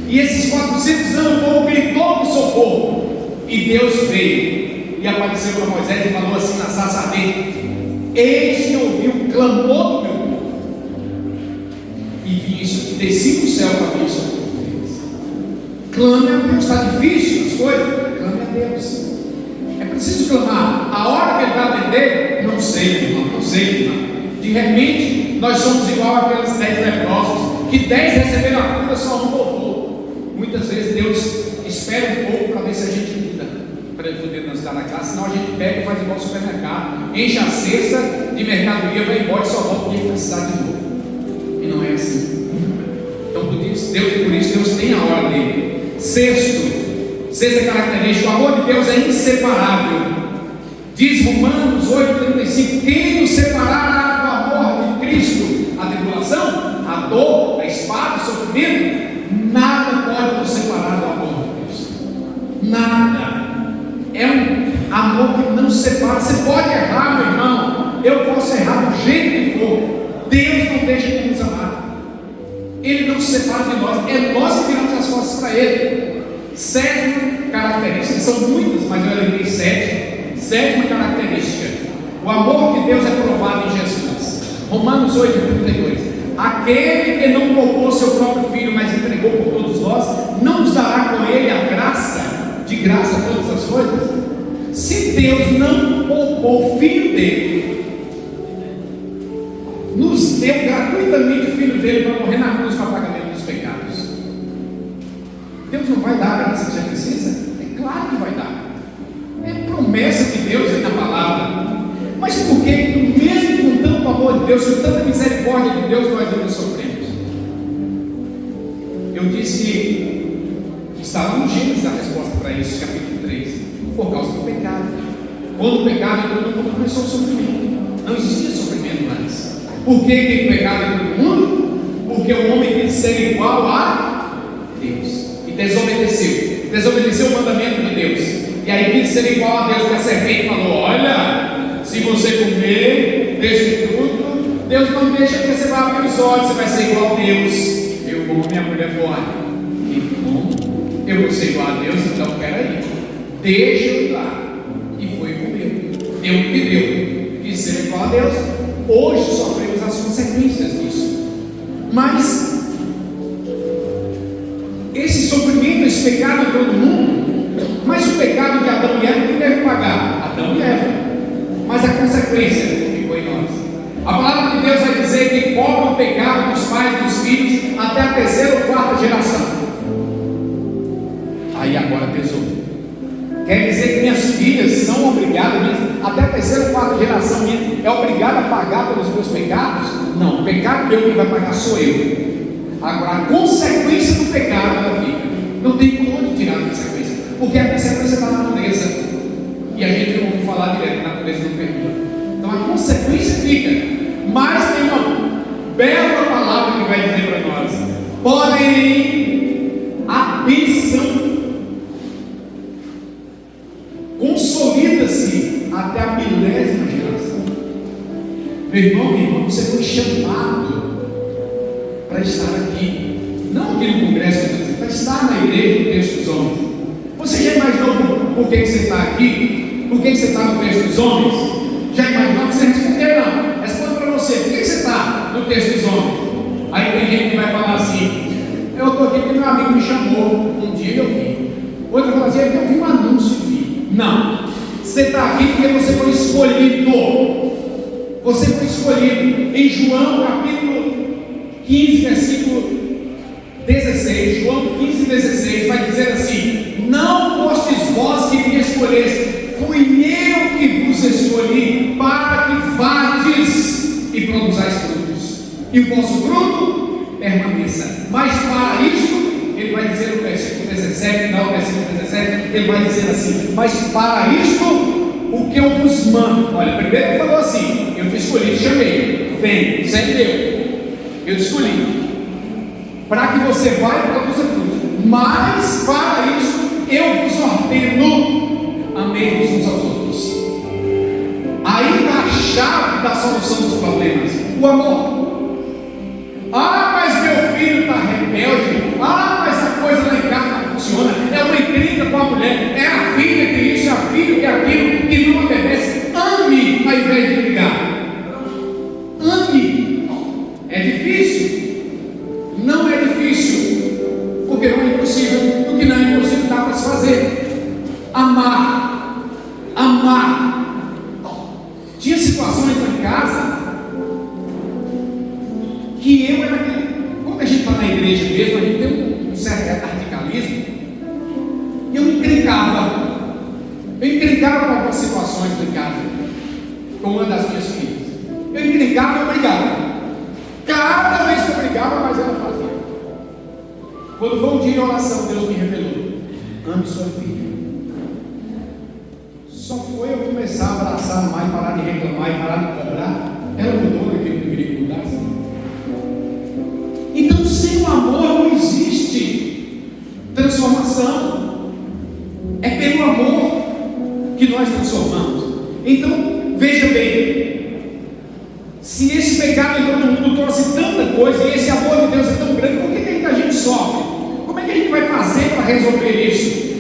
Speaker 2: E esses 400 anos o povo gritou por socorro. E Deus veio e apareceu para Moisés e falou assim na sarça ardente: eis que ouvi o clamor do meu povo, e vi isso, desci do céu para ver isso. Clame a Deus. Está difícil as coisas? Clame a Deus. É preciso clamar. A hora que Ele vai atender, não sei, irmão, não sei, irmão. De repente, nós somos igual aqueles 10 leprosos, que 10 receberam a cura, só um voltou. Muitas vezes Deus espera um pouco para ver se a gente muda, para Ele poder nos dar na casa, senão a gente pega e faz igual ao supermercado, enche a cesta de mercadoria, vai embora e só volta porque precisar de novo. E não é assim. Então, por isso Deus tem a hora dele. Sexta característica: o amor de Deus é inseparável. Diz Romanos 8,35: quem nos separará do amor de Cristo? A tribulação, a dor, a espada, o sofrimento? Nada pode nos separar do amor de Deus. Nada. É um amor que não separa. Você pode errar, meu irmão, eu posso errar do jeito que for, Deus não deixa de nos amar. Ele não se separa de nós, é nós que viramos as costas para Ele. Sétima característica, são muitas, mas eu lembrei 7. Sétima característica: o amor de Deus é provado em Jesus. Romanos 8,32: aquele que não poupou seu próprio filho, mas entregou por todos nós, não nos dará com Ele a graça, de graça, todas as coisas? Se Deus não poupou o filho dele, nos deu gratuitamente o filho dele para morrer na cruz para pagamento dos pecados, Deus não vai dar a graça que você precisa? É claro que vai dar. É promessa de Deus aí na palavra. Mas por que, mesmo com tanto amor de Deus, com tanta misericórdia de Deus, nós ainda sofremos? Eu disse que estava no Gênesis a resposta para isso, capítulo 3, por causa do pecado. Quando o pecado entrou no mundo, começou o sofrimento. Não existia sofrimento antes. Por que o pecado entrou no mundo? Porque o homem quis ser igual a Deus e desobedeceu o mandamento de Deus. E aí quis ser igual a Deus, que a serpente falou: olha, se você comer desse fruto, Deus não deixa que você vá abrir os olhos, você vai ser igual a Deus. Eu, como minha mulher, falou: olha, que bom, eu vou ser igual a Deus, então peraí, deixa eu ir lá. E foi e comeu. Deu o que deu, quis ser igual a Deus. Hoje sofremos as consequências disso. Mas esse sofrimento, esse pecado entrou no mundo. Mas o pecado de Adão e Eva, quem deve pagar? Adão e Eva. Mas a consequência ficou em nós. A palavra de Deus vai dizer que cobra o pecado dos pais e dos filhos até a terceira ou quarta geração. Aí agora pesou. Quer dizer que minhas filhas são obrigadas, até a terceira ou quarta geração minha é obrigada a pagar pelos meus pecados? Não, o pecado meu quem vai pagar sou eu. Agora, a consequência do pecado ela fica. Não tem por onde tirar a consequência, porque a consequência está na natureza. E a gente não ouve falar direto, a natureza não perdoa. Então a consequência fica. Mas tem uma bela palavra que vai dizer para nós: porém, a bênção consolida-se até a 1000ª geração. Meu irmão, minha irmã, você foi chamado para estar aqui, não aqui no congresso, para estar na igreja no texto dos homens. Você já imaginou por que você está aqui? Por que você está no texto dos homens? Já imaginou? Você responder não. Responde para você, por que você está no texto dos homens? Aí tem gente que vai falar assim: eu estou aqui porque meu amigo me chamou, um dia eu vi. Outro vai falar assim: eu vi um anúncio e vi. Não, você está aqui porque você foi escolhido. Você foi escolhido. Em João capítulo 15, versículo 16, João 15, 16, vai dizer assim: não fostes vós que me escolheste, fui eu que vos escolhi, para que vades e produzais frutos, e o vosso fruto permaneça. Mas para isto, ele vai dizer no versículo 17, final do versículo 17, ele vai dizer assim: mas para isto, o que eu vos mando. Olha, primeiro ele falou assim: eu te escolhi, te chamei, vem, segue eu te escolhi, para que você vá e produza frutos. Mas para isso eu vos ordeno: amei-vos uns aos outros. Aí está a chave da solução dos problemas: o amor. Ah, mas meu filho está rebelde. Ah, mas a coisa lá em casa não funciona. É uma encrenca com a mulher. É a filha que isso, é a filha que é aquilo, que não obedece. Ame ao invés de brigar. Ame. É difícil? Não é difícil, porque não é impossível. O que não é impossível dá para se fazer. Amar. Amar. Tinha situações lá em casa que eu era aquele. Quando a gente está na igreja mesmo, a gente tem um certo radicalismo. E eu encrencava. Eu encrencava com algumas situações lá em casa, com uma das minhas filhas. Eu encrencava e eu brigava. Cada vez que eu brigava, mais ela fazia. Quando foi um dia de oração, Deus me revelou: ame sua filha. Só foi eu começar a abraçar mais, parar de reclamar e parar de cobrar. Ela mudou daquilo que eu queria que mudasse. Então, sem o amor não existe transformação. É pelo amor que nós transformamos. Então, veja bem. Se esse pecado em todo mundo trouxe tanta coisa, e esse amor de Deus é tão grande, por que tanta gente sofre? Como é que a gente vai fazer para resolver isso?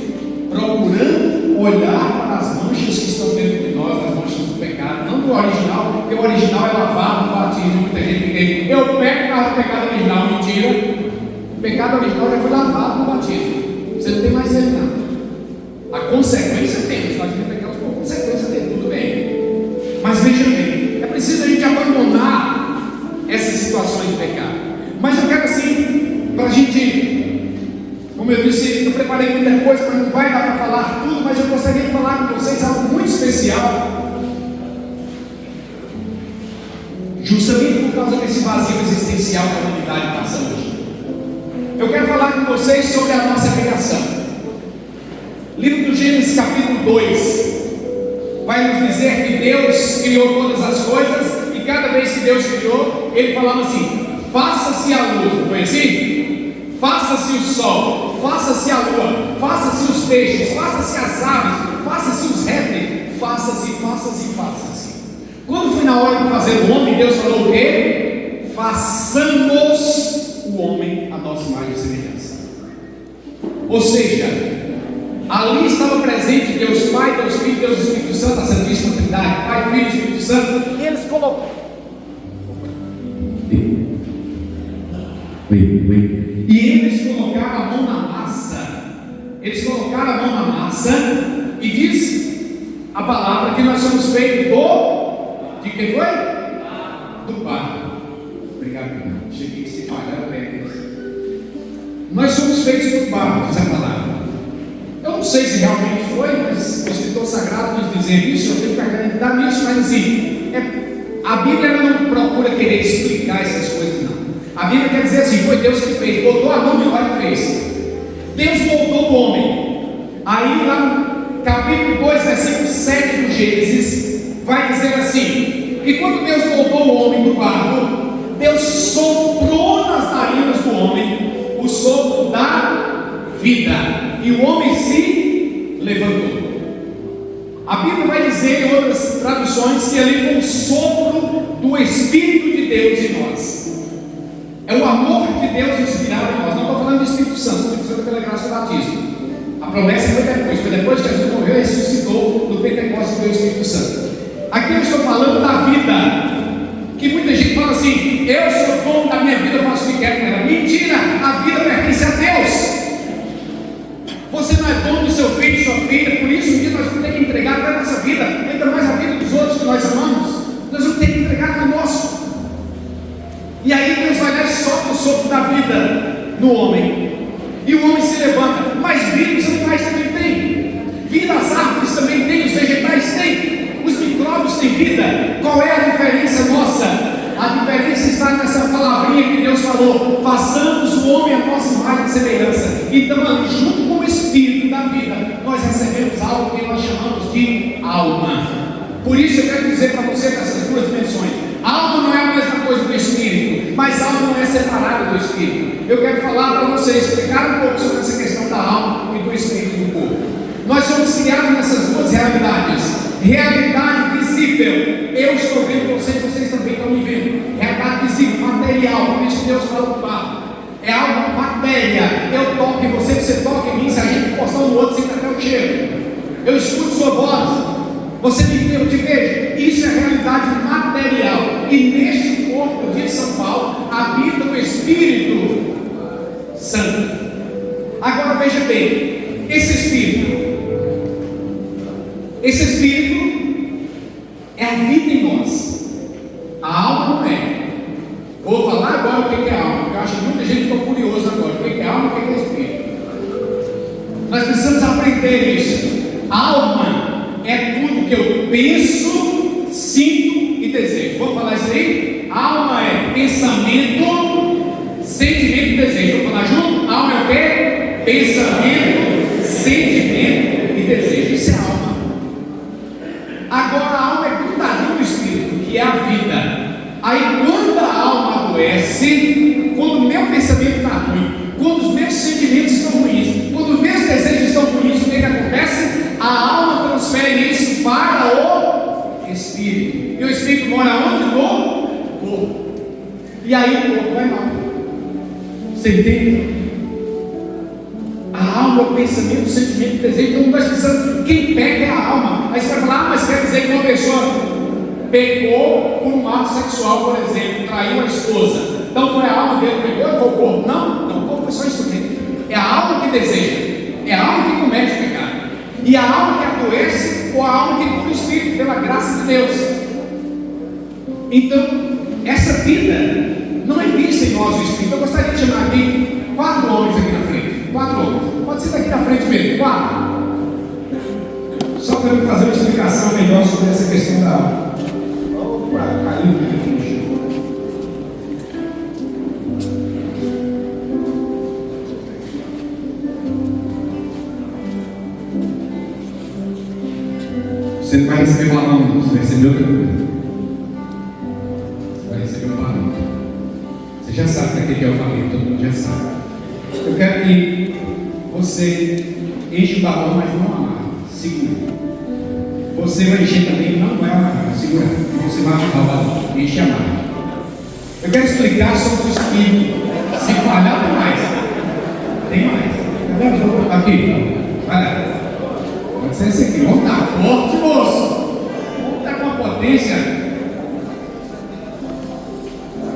Speaker 2: Procurando olhar para as manchas que estão dentro de nós, as manchas do pecado, não do original, porque o original é lavado no batismo. Muita gente diz: eu peco para o pecado original. Mentira. O pecado original já foi lavado no batismo. Você não tem mais ele, não. A consequência tem, mas tem pecados com consequência dele, tudo bem. Mas veja bem, é preciso a gente abandonar essas situações de pecado. Mas eu quero assim, para a gente, como eu disse, eu preparei muita coisa, mas não vai dar para falar tudo, mas eu gostaria de falar com vocês algo muito especial, justamente por causa desse vazio existencial que a humanidade passa hoje. Eu quero falar com vocês sobre a nossa criação. Livro do Gênesis capítulo 2 vai nos dizer que Deus criou todas as coisas, e cada vez que Deus criou, Ele falava assim: faça-se a luz. Não foi assim? Faça-se o sol, faça-se a lua, faça-se os peixes, faça-se as aves, faça-se os répteis, faça-se, faça-se, faça-se. Quando foi na hora de fazer o homem, Deus falou o quê? Façamos o homem a nossa imagem e semelhança. Ou seja, ali estava presente Deus Pai, Deus Filho, Deus Espírito Santo, a Santíssima Trindade, Pai, Filho e Espírito Santo, e eles colocaram. E eles colocaram a mão na massa. Eles colocaram a mão na massa e diz a palavra que nós somos feitos de quem foi? Do barro. Obrigado, irmão. Cheguei, se falhar, nós somos feitos do barro, diz a palavra. Eu não sei se realmente foi, mas o escritor sagrado quis dizer isso, eu tenho que acreditar nisso, mas assim, a Bíblia ela não procura querer explicar essas coisas, não. A Bíblia quer dizer assim, foi Deus que fez, botou a mão e olha que fez. Deus moldou o homem. Aí lá no capítulo 2, versículo 7 do Gênesis, vai dizer assim, que quando Deus moldou o homem do barro, Deus soprou nas narinas do homem o sopro da vida, e o homem se levantou. A Bíblia vai dizer em outras traduções que ali foi o sopro do Espírito de Deus em nós. É o amor de Deus inspirado em nós. Não estou falando do Espírito Santo. O Espírito Santo é pela graça do batismo. A promessa foi depois que Jesus morreu e ressuscitou no Pentecostes do Espírito Santo. Aqui eu estou falando da vida. Que muita gente fala assim, eu sou dono da minha vida, eu faço o que quero com ela. Mentira, a vida pertence a Deus. Você não é dono do seu filho e sua filha, por isso um dia nós vamos ter que entregar até a nossa vida, ainda mais a vida dos outros que nós amamos. Nós vamos ter que entregar o nosso. E aí Deus vai lá e sopra o sopro da vida no homem, e o homem se levanta. Mas vida os animais também têm, vida as árvores também têm, os vegetais têm, os micróbios têm vida. Qual é a diferença nossa? A diferença está nessa palavrinha que Deus falou: façamos o homem a nossa imagem e semelhança. Então ali, junto com o Espírito da vida, nós recebemos algo que nós chamamos de alma. Por isso eu quero dizer para você nessas duas dimensões: alma não é a mesma coisa do Espírito, mas alma não é separada do Espírito. Eu quero falar para você, explicar um pouco sobre essa questão da alma e do Espírito do corpo. Nós somos criados nessas duas realidades. Realidade visível, eu estou vendo vocês, vocês também estão me vendo. Realidade visível, material, por isso que Deus fala do barro. É algo matéria. Eu toco em você, você toca em mim. Se a gente encostar um no outro, sinta até o cheiro. Eu escuto sua voz, você me vê, eu te vejo. Isso é realidade material. E neste corpo de São Paulo habita o Espírito Santo. Agora veja bem, esse Espírito é a vida em nós. A alma não é. Vou falar agora o que é alma, porque eu acho que muita gente ficou curiosa agora. O que é alma e o que é Espírito? Nós precisamos aprender isso. Alma é tudo que eu penso, sinto e desejo. Vamos falar isso aí? Alma é pensamento, sentimento e desejo. Vamos falar junto? Alma é o quê? Pensamento, sentimento e desejo. Isso é alma. Agora a alma é grudadinha do Espírito, que é a vida. Aí quando a alma adoece, quando o meu pensamento está ruim, quando os meus sentimentos estão ruins, quando os meus desejos estão ruins, o que acontece? A alma transfere isso para o Espírito. E o Espírito mora onde? No corpo. E aí o corpo vai mal. Você entende? A alma, o pensamento, o sentimento, o desejo. Então nós precisamos, quem pega é a alma. Aí você vai falar, mas quer dizer que uma pessoa pecou por um ato sexual, por exemplo, traiu a esposa. Então foi a alma dele que pegou e foi o corpo? Não, o corpo foi só instrumento. É a alma que deseja, é a alma que comete o pecado. E a alma que adoece ou a alma que cura o Espírito, pela graça de Deus. Então, essa vida não é vista em nós o Espírito. Eu gostaria de chamar aqui 4 homens aqui na frente. 4 homens. Pode ser daqui na frente mesmo. 4. Só para eu fazer uma explicação melhor sobre essa questão da alma. Caiu aqui no chão. Você não vai receber uma mão, você vai receber outra coisa. Você vai receber um palito. Você já sabe para que é o palito, todo mundo já sabe. Eu quero que você enche o balão, mas não amarra. Segura. Você vai encher também, não vai amarrar. Segura. Você vai amarrar o balão. Enche a amarra. Eu quero explicar sobre o Espírito. Se falhar, tem mais. Tem mais. Aqui. Vai lá. Pode ser esse aqui. Vamos estar forte, moço. Vamos estar com a potência.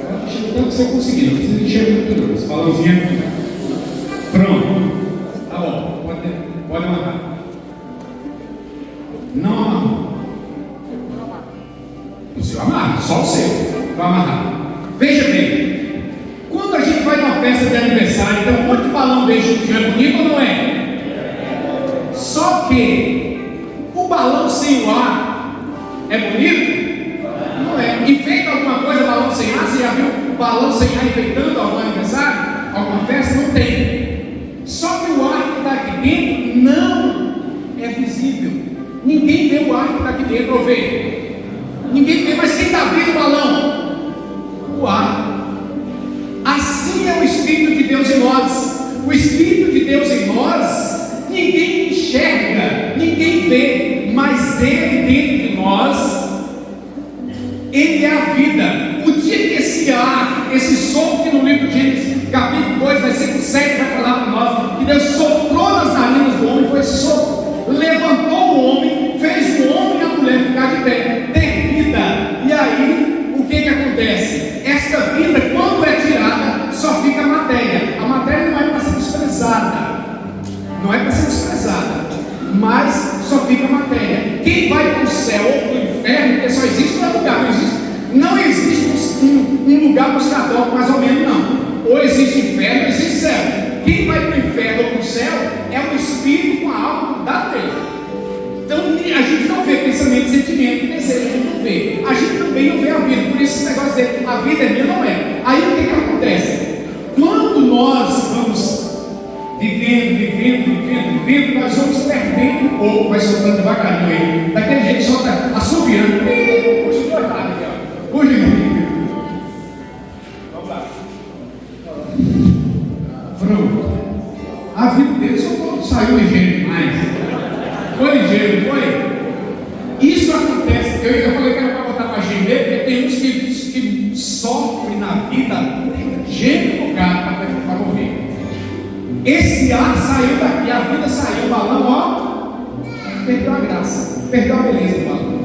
Speaker 2: Eu encher o tanto que você conseguir. Não precisa encher muito, não. balãozinho. Pronto. Tá bom. Pode amarrar. Não amarra. O seu amarra, só o seu. Vai amarrar. Veja bem. Quando a gente vai numa festa de aniversário, tem um monte de balão beijinho, é bonito ou não é? Só que o balão sem o ar é bonito? Não é. Enfeita alguma coisa, balão sem ar? Você já viu balão sem ar enfeitando algum aniversário? Alguma festa? Não tem. Só que o ar que está aqui dentro não é visível. Ninguém vê o ar que está aqui dentro, ou vê? Ninguém vê, mas quem está vendo o balão? O ar. Assim é o Espírito de Deus em nós. O Espírito de Deus em nós, ninguém enxerga, ninguém vê, mas Ele dentro de nós, Ele é a vida. O dia que esse ar, esse sopro que no livro de Gênesis, capítulo 2, versículo 7, vai falar para nós, que Deus soprou nas narinas do homem, foi esse sopro, levantou o homem, fez o homem e a mulher ficar de pé, ter vida. E aí, o que acontece? Esta vida, quando é tirada, só fica a matéria. A matéria não é para ser desprezada, não é para ser desprezada, mas só fica a matéria. Quem vai para o céu ou para o inferno, porque só existe um lugar, não existe um lugar buscador, mais ou menos não. Ou existe inferno ou existe céu. Quem vai para o inferno ou para o céu é o espírito com a alma da terra. Então a gente não vê pensamento, sentimento, desejo, a gente não vê. A gente também não vê a vida. Por isso esse negócio de a vida é minha, não é. Aí o que acontece? Quando nós vamos vivendo, nós vamos perdendo um pouco, vai soltando devagarinho aí. Daquele jeito solta assobiando. Continua errado aqui, ó. Vamos lá. Pronto. A vida dele saiu ligeiro demais. Foi ligeiro, não foi? Isso acontece. Eu falei que era para botar para gemer, porque tem uns que sofrem na vida, geme no carro para morrer. Esse ar saiu daqui, a vida saiu, o balão, ó, perdeu a graça, perdeu a beleza do balão.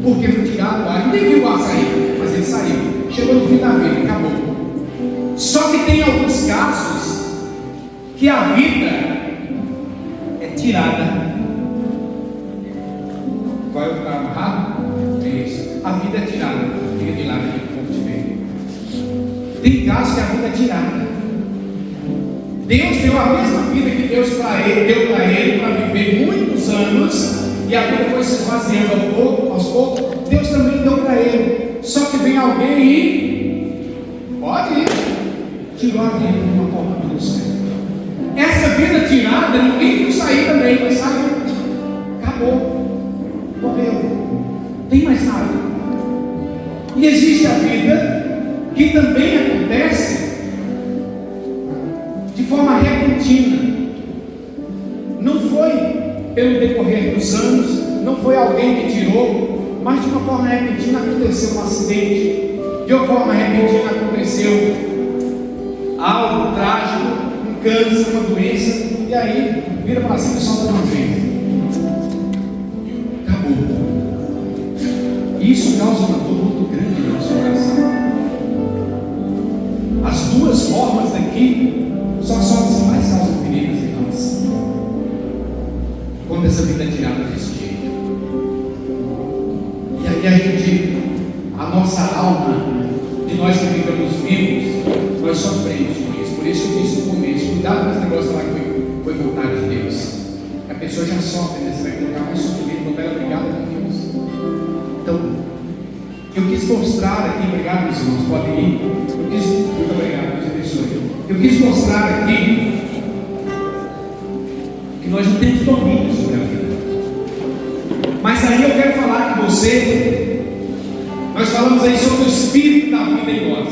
Speaker 2: Porque foi tirado o ar, ninguém viu o ar sair, mas ele saiu. Chegou no fim da vida, acabou. Só que tem alguns casos que a vida é tirada. Vai ficar amarrado? É isso. A vida é tirada. Fica de lado aqui, como te ver. Tem casos que a vida é tirada. Deus deu a mesma vida que Deus deu para ele para viver muitos anos, e a vida foi se esvaziando aos poucos. Deus também deu para ele. Só que vem alguém e pode ir, tirou a vida de uma forma do céu. Essa vida tirada, ninguém viu sair também, mas saiu. Acabou. Morreu. Tem mais nada. E existe a vida que também acontece de forma repentina. Não foi pelo decorrer dos anos, não foi alguém que tirou, mas de uma forma repentina aconteceu um acidente, de uma forma repentina aconteceu algo trágico, um câncer, uma doença, e aí vira para cima e solta uma vez. Acabou. Isso causa uma dor muito grande no nosso coração. As duas formas daqui só que mais causam feridas em nós. Quando essa vida é tirada desse jeito. E aí a nossa alma, de nós que ficamos vivos, nós sofremos com isso. Por isso eu disse no começo, cuidado com esse negócio lá que foi vontade de Deus. A pessoa já sofre, né? Você vai colocar mais sofrimento, botar ela brigada com Deus. Então, eu quis mostrar aqui, obrigado meus irmãos, podem ir. Muito obrigado, Deus abençoe. Eu quis mostrar aqui que nós não temos domínio sobre a vida. Mas aí eu quero falar com você. Nós falamos aí sobre o espírito da vida em nós.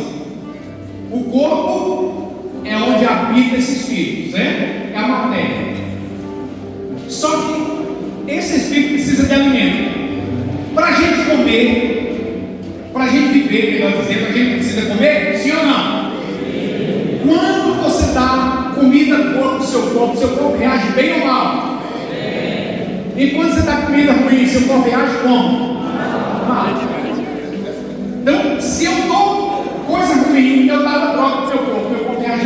Speaker 2: O corpo é onde habita esse espírito, certo? É a matéria. Só que esse espírito precisa de alimento. Para a gente comer, para a gente viver, melhor dizendo, a gente precisa comer? Sim ou não? Quando você dá comida boa para o seu corpo reage bem ou mal? E quando você dá comida ruim, seu corpo reage como? Mal. Então, se eu dou coisa ruim, eu dava droga para o seu corpo reage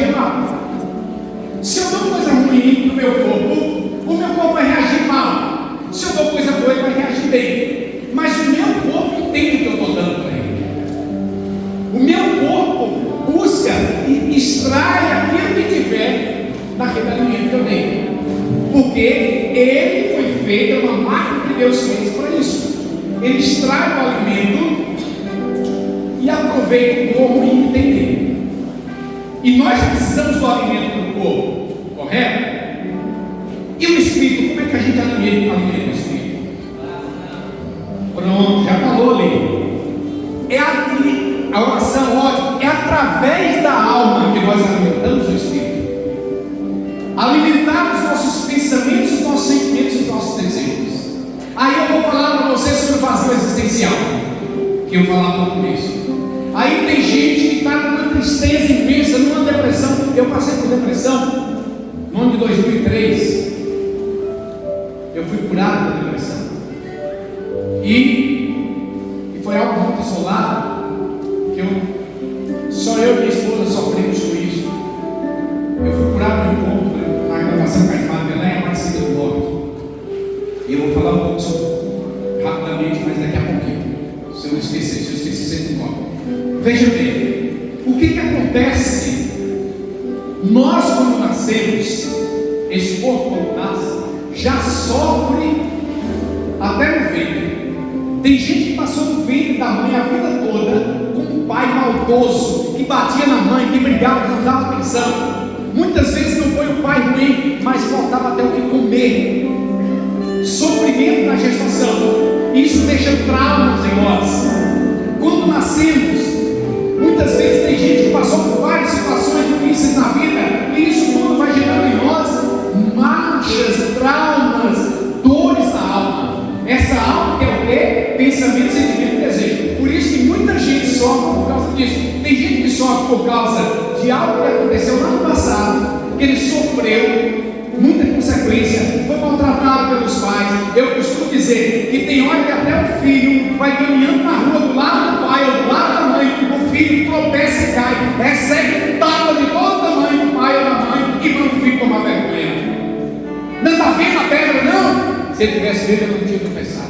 Speaker 2: extrai aquilo que tiver naquele alimento que eu dei. Porque ele foi feito, é uma máquina que Deus fez para isso. Ele extrai o alimento e aproveita o corpo e entender. E nós precisamos do alimento do corpo, correto? E o espírito, como é que a gente alimenta o espírito? Pronto, já falou ali. A oração, ótimo, é através da alma que nós alimentamos o espírito. Alimentar os nossos pensamentos, os nossos sentimentos, os nossos desejos. Aí eu vou falar para você sobre o vazio existencial, que eu falava no começo. Aí tem gente que está numa tristeza imensa, numa depressão. Eu passei por depressão no ano de 2003. Eu fui curado da depressão. E foi algo muito isolado, que só eu e minha esposa sofremos com isso. Eu fui curado no encontro na gravação carismática lá em Aparecida do Norte. E eu vou falar um pouco sobre, rapidamente, mas daqui a pouquinho. Se eu esquecer, sempre volto. Veja bem, o que acontece? Nós, quando nascemos, esse corpo quando nasce, já sofre até no ventre. Tem gente que passou no ventre da mãe a vida toda com um pai maldoso, que batia na mãe, que brigava, que não dava atenção. Muitas vezes não foi o pai ruim, mas faltava até o que comer. Sofrimento na gestação. Isso deixa traumas em nós. Quando nascemos, muitas vezes tem gente que passou por várias situações difíceis na vida, e isso tudo vai gerando em nós manchas, traumas, dores na alma. Essa alma que é o quê? Pensamento, sentimento e desejo. Por isso que muita gente sofre por causa disso. Tem gente que sofre por causa de algo que aconteceu lá no passado, que ele sofreu muita consequência, foi maltratado pelos pais. Eu costumo dizer que tem hora que até o filho vai caminhando na rua do lado do pai ou do lado da mãe, o filho tropeça e cai, recebe tapa de todo tamanho do pai ou da mãe e manda o filho tomar vergonha. Não está vendo a pedra, não? Se ele tivesse vendo, eu não tinha tropeçado.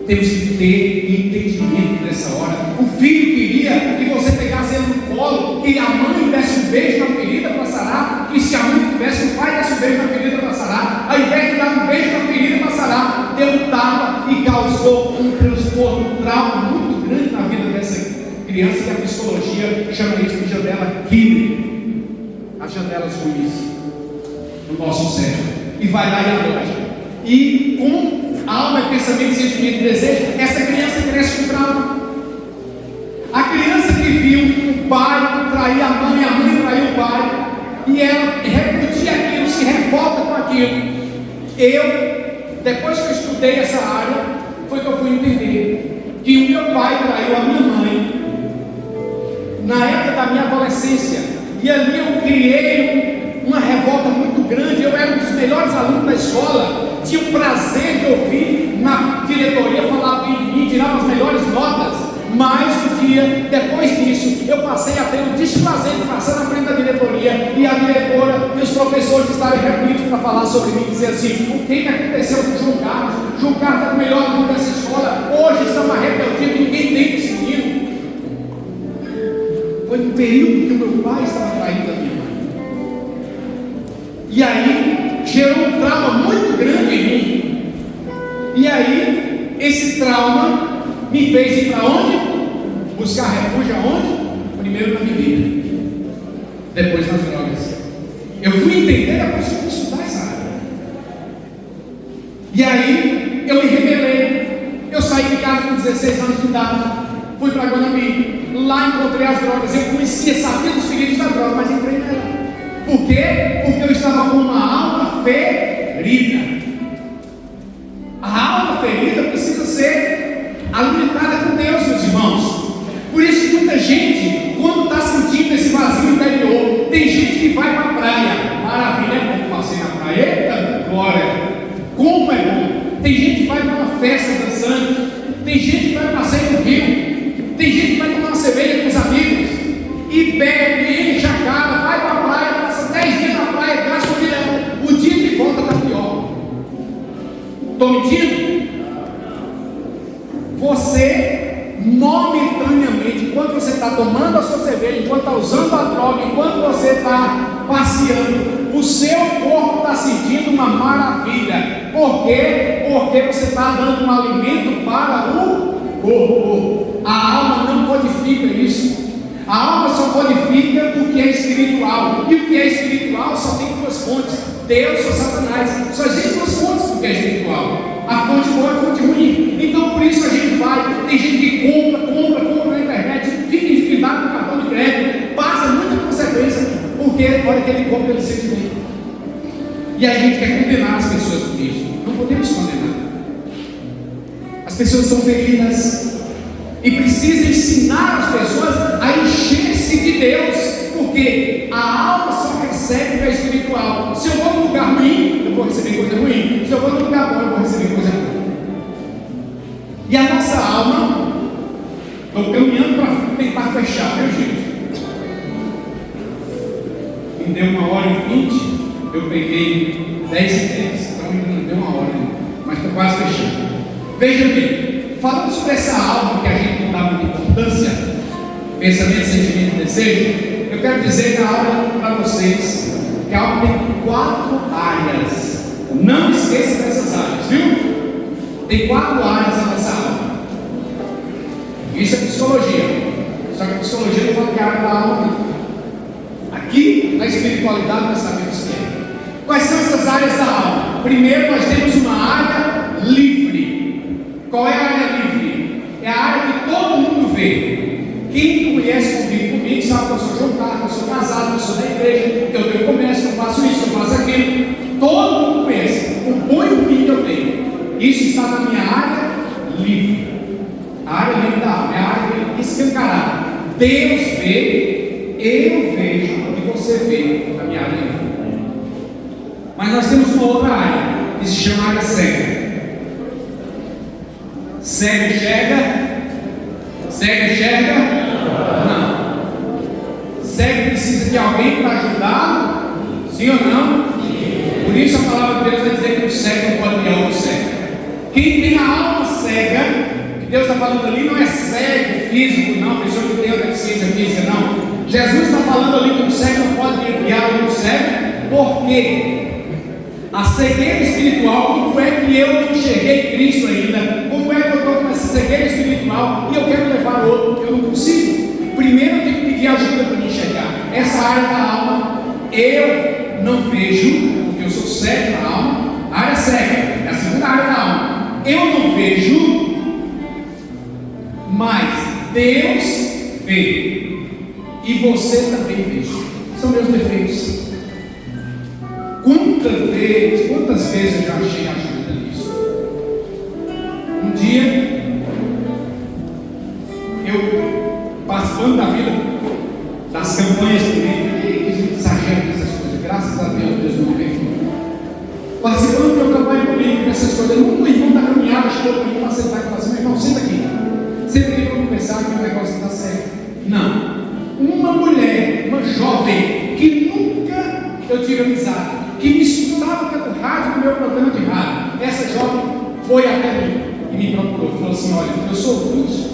Speaker 2: Temos que ter entendimento nessa hora. O filho queria que você pegasse ele no colo, que a mãe desse um beijo na ferida para sarar, e se a mãe tivesse, o pai desse um beijo na ferida para sarar. Ao invés de dar um beijo na ferida para sarar, deu um tapa e causou um transtorno, um trauma muito grande na vida dessa criança, que a psicologia chama isso de janela química, as janelas ruins do nosso cérebro, e vai lá e aloja. E com alma, pensamento, sentimento e desejo, essa criança cresce com trauma. A criança que viu o pai trair a mãe trair o pai, e ela repetia aquilo, se revolta com aquilo. Depois que eu estudei essa área, foi que eu fui entender que o meu pai traiu a minha mãe na época da minha adolescência, e ali eu criei uma revolta muito grande. Eu era um dos melhores alunos da escola, tinha o prazer de ouvir na diretoria falar em mim, tirava as melhores notas, mas depois disso, eu passei a ter o desprazer de passar na frente da diretoria, e a diretora e os professores estavam reunidos para falar sobre mim, dizer assim: o que aconteceu com o João Carlos? João Carlos é o melhor aluno dessa escola, hoje está uma rebeldia que ninguém tem esse menino. Foi no período que o meu pai estava traindo a minha mãe, e aí gerou um trauma muito grande em mim. E aí esse trauma me fez ir para onde? Buscar refúgio aonde? Primeiro na bebida, depois nas drogas. Eu fui entender depois que eu fui estudar essa área. E aí eu me rebelei. Eu saí de casa com 16 anos de idade, fui para Guanambi, lá encontrei as drogas. Eu conhecia, sabia dos perigos da droga, mas entrei nela. Por quê? Porque eu estava com uma alma ferida. A alma ferida precisa ser alimentada com Deus, meus irmãos. Por isso que muita gente, quando está sentindo esse vazio interior, tem gente que vai para a praia. Maravilha, é bom, passei na praia. Eita, glória! Como é bom! Tem gente que vai para uma festa dançante, tem gente que vai para passeio no rio, tem gente que vai tomar uma cerveja com os amigos e bebe, enche a cara, vai para a praia, passa 10 dias na praia, gasta o dinheiro. O dia de volta está pior.
Speaker 4: tomando a sua cerveja, enquanto está usando a droga, enquanto você está passeando, o seu corpo está sentindo uma maravilha. Por quê? Porque você está dando um alimento para o corpo. A alma não codifica isso. A alma só codifica o que é espiritual. E o que é espiritual só tem duas fontes: Deus ou Satanás. Só existem duas fontes do que é espiritual. A fonte boa e a fonte ruim. Então por isso a gente vai. Tem gente que compra na internet, fica endividado com cartão de crédito, passa muita consequência, porque na hora que ele compra ele sente bem. E a gente quer condenar as pessoas por isso. Não podemos condenar. As pessoas são feridas e precisa ensinar as pessoas a encher-se de Deus, porque a alma só recebe o que é espiritual. Se eu vou num lugar ruim, eu vou receber coisa ruim. Se eu vou num lugar bom, eu vou receber coisa boa. E a nossa alma, estou caminhando para tentar fechar, viu gente? Me deu 1h20, eu peguei 10 e 10, então ainda não deu 1 hora, mas estou quase fechando. Veja bem, falando sobre essa alma que a gente não dá muita importância, pensamento, sentimento e desejo, eu quero dizer na aula para vocês que a alma tem 4 áreas. Não esqueça dessas áreas, viu? Tem 4 áreas na nossa alma. Isso é psicologia. Só que a psicologia não fala que é a área da alma, não. Aqui, na espiritualidade, nós sabemos que é. Quais são essas áreas da alma? Primeiro, nós temos uma área livre. Qual é a área livre? É a área que todo mundo vê. Quem conhece, convive comigo, sabe que eu sou juntado, que eu sou casado, que eu sou da igreja, que eu tenho comércio, que eu faço isso, que eu faço aquilo. Todo mundo conhece. O bom e o ruim que eu tenho. Isso está na minha área livre. A área livre da alma é a área escancarada. Deus vê, eu vejo e você vê na minha área livre. Mas nós temos uma outra área que se chama área cega. Cego enxerga? Cego enxerga? Não. Cego precisa de alguém para ajudar? Sim ou não? Por isso a palavra de Deus vai dizer que o cego não pode guiar o cego. Quem tem a alma cega, que Deus está falando ali, não é cego físico, não, pessoa que tem a deficiência física, não. Jesus está falando ali que o cego não pode guiar o cego, porque a cegueira espiritual, como é que eu não enxerguei Cristo ainda? Como é que eu estou com essa cegueira espiritual e eu quero levar outro que eu não consigo? Primeiro eu tenho que pedir ajuda para me enxergar. Essa área da alma, eu não vejo, porque eu sou cego na alma. A área cega é a segunda área da alma. Eu não vejo, mas Deus vê. E você também vê. São meus defeitos. Quantas vezes eu já achei ajuda nisso? Um dia, eu participando da vida, das campanhas políticas, que a gente exagera nessas coisas, graças a Deus, Deus não vê. Participando do meu trabalho político, essas coisas, nunca irmão da caminhada chegou para mim para sentar e falar assim: meu irmão, senta aqui para conversar que o negócio está certo. Não. Uma mulher, uma jovem, que nunca eu tive amizade, que me escutava pelo rádio, no meu programa de rádio, essa jovem foi até mim e me procurou, falou assim: olha, eu sou ouvinte,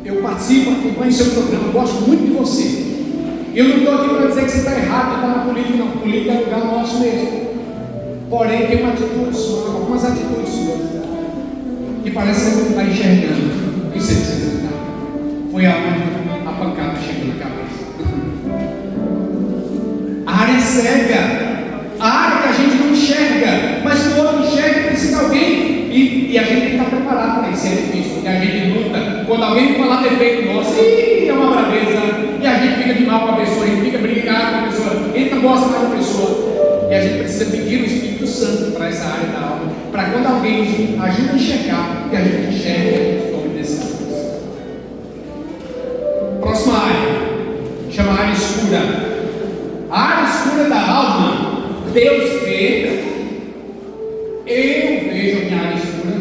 Speaker 4: eu participo, acompanho seu programa, gosto muito de você. Eu não estou aqui para dizer que você está errado, que está na política, não. Política é lugar nosso mesmo. Porém, tem uma atitude sua, algumas atitudes suas, que parece que você não está enxergando. E você precisa mudar. Foi aonde a pancada chegou na cabeça. A área cega, a área que a gente não enxerga, mas que o outro enxerga e precisa de alguém. E a gente tem que estar preparado para isso, é difícil, porque a gente luta. Quando alguém falar defeito nosso, é uma braveza, e a gente fica de mal com a pessoa, a gente fica brincando com a pessoa, a gente não gosta mais da pessoa. E a gente precisa pedir o Espírito Santo para essa área da alma, para quando alguém nos ajuda a enxergar, que a gente enxergue e a gente tome decisões. Próxima área, chama a área escura. A área escura da alma, Deus vê, eu vejo a minha área escura,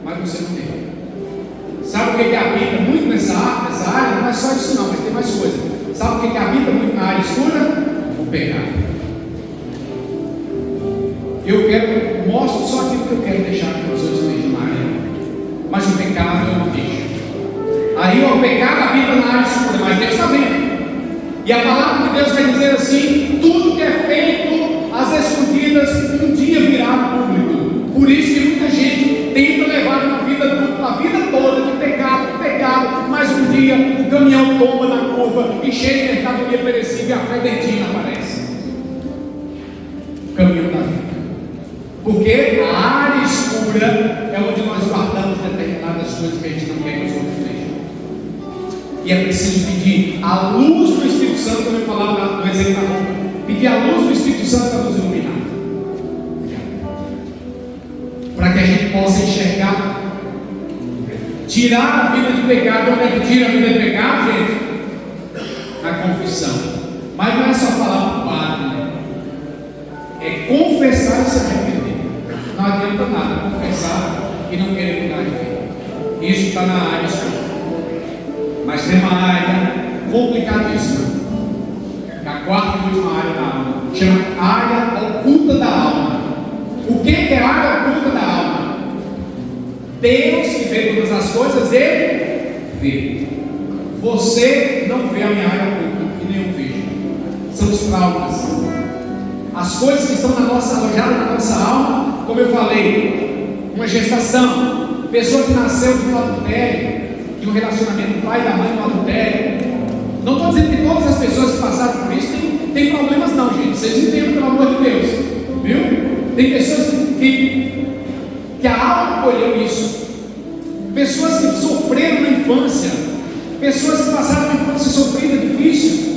Speaker 4: mas você não vê. Sabe o que habita muito nessa área? Não é só isso não, mas tem mais coisa. Sabe o que habita muito na área escura? O pecado. Mostro só aquilo que eu quero deixar para os outros vejam na área. Mas o pecado eu não vejo. área escura, mas Deus está vendo. E a palavra de Deus vai dizer assim: tudo que é feito às escondidas, um dia virá público. Por isso que muita gente tenta levar uma vida dupla, a vida toda de pecado, mas um dia o caminhão tomba na curva e cheio de mercadoria perecível e a fé dentina aparece. O caminhão da vida. Porque a área escura é onde nós guardamos determinadas coisas que a gente não quer que os outros vejam. E é preciso pedir a luz do Espírito Santo, como eu falava no exemplo da roupa. Pedir a luz do Espírito Santo para nos iluminar. Para que a gente possa enxergar. Tirar a vida de pecado. Onde é que tira a vida de pecado, gente? Na confissão. Mas não é só falar para o padre, né? É confessar e se arrepender. Não adianta nada confessar e não querer mudar de vida. Isso está na área escura. Mas tem uma área complicadíssima. A quarta e última área da alma. Chama área oculta da alma. O que é a área oculta da alma? Deus que vê todas as coisas, Ele vê. Você não vê a minha área oculta e nem eu vejo. São os traumas. As coisas que estão alojadas na nossa alma, como eu falei, uma gestação, pessoa que nasceu de um adultério, de um relacionamento do pai e da mãe no adultério. Não estou dizendo que todas as pessoas que passaram por isso têm problemas, não, gente. Vocês entendem, pelo amor de Deus, viu? Tem pessoas que a alma colheu isso, pessoas que sofreram na infância, pessoas que passaram uma infância sofrida, difícil.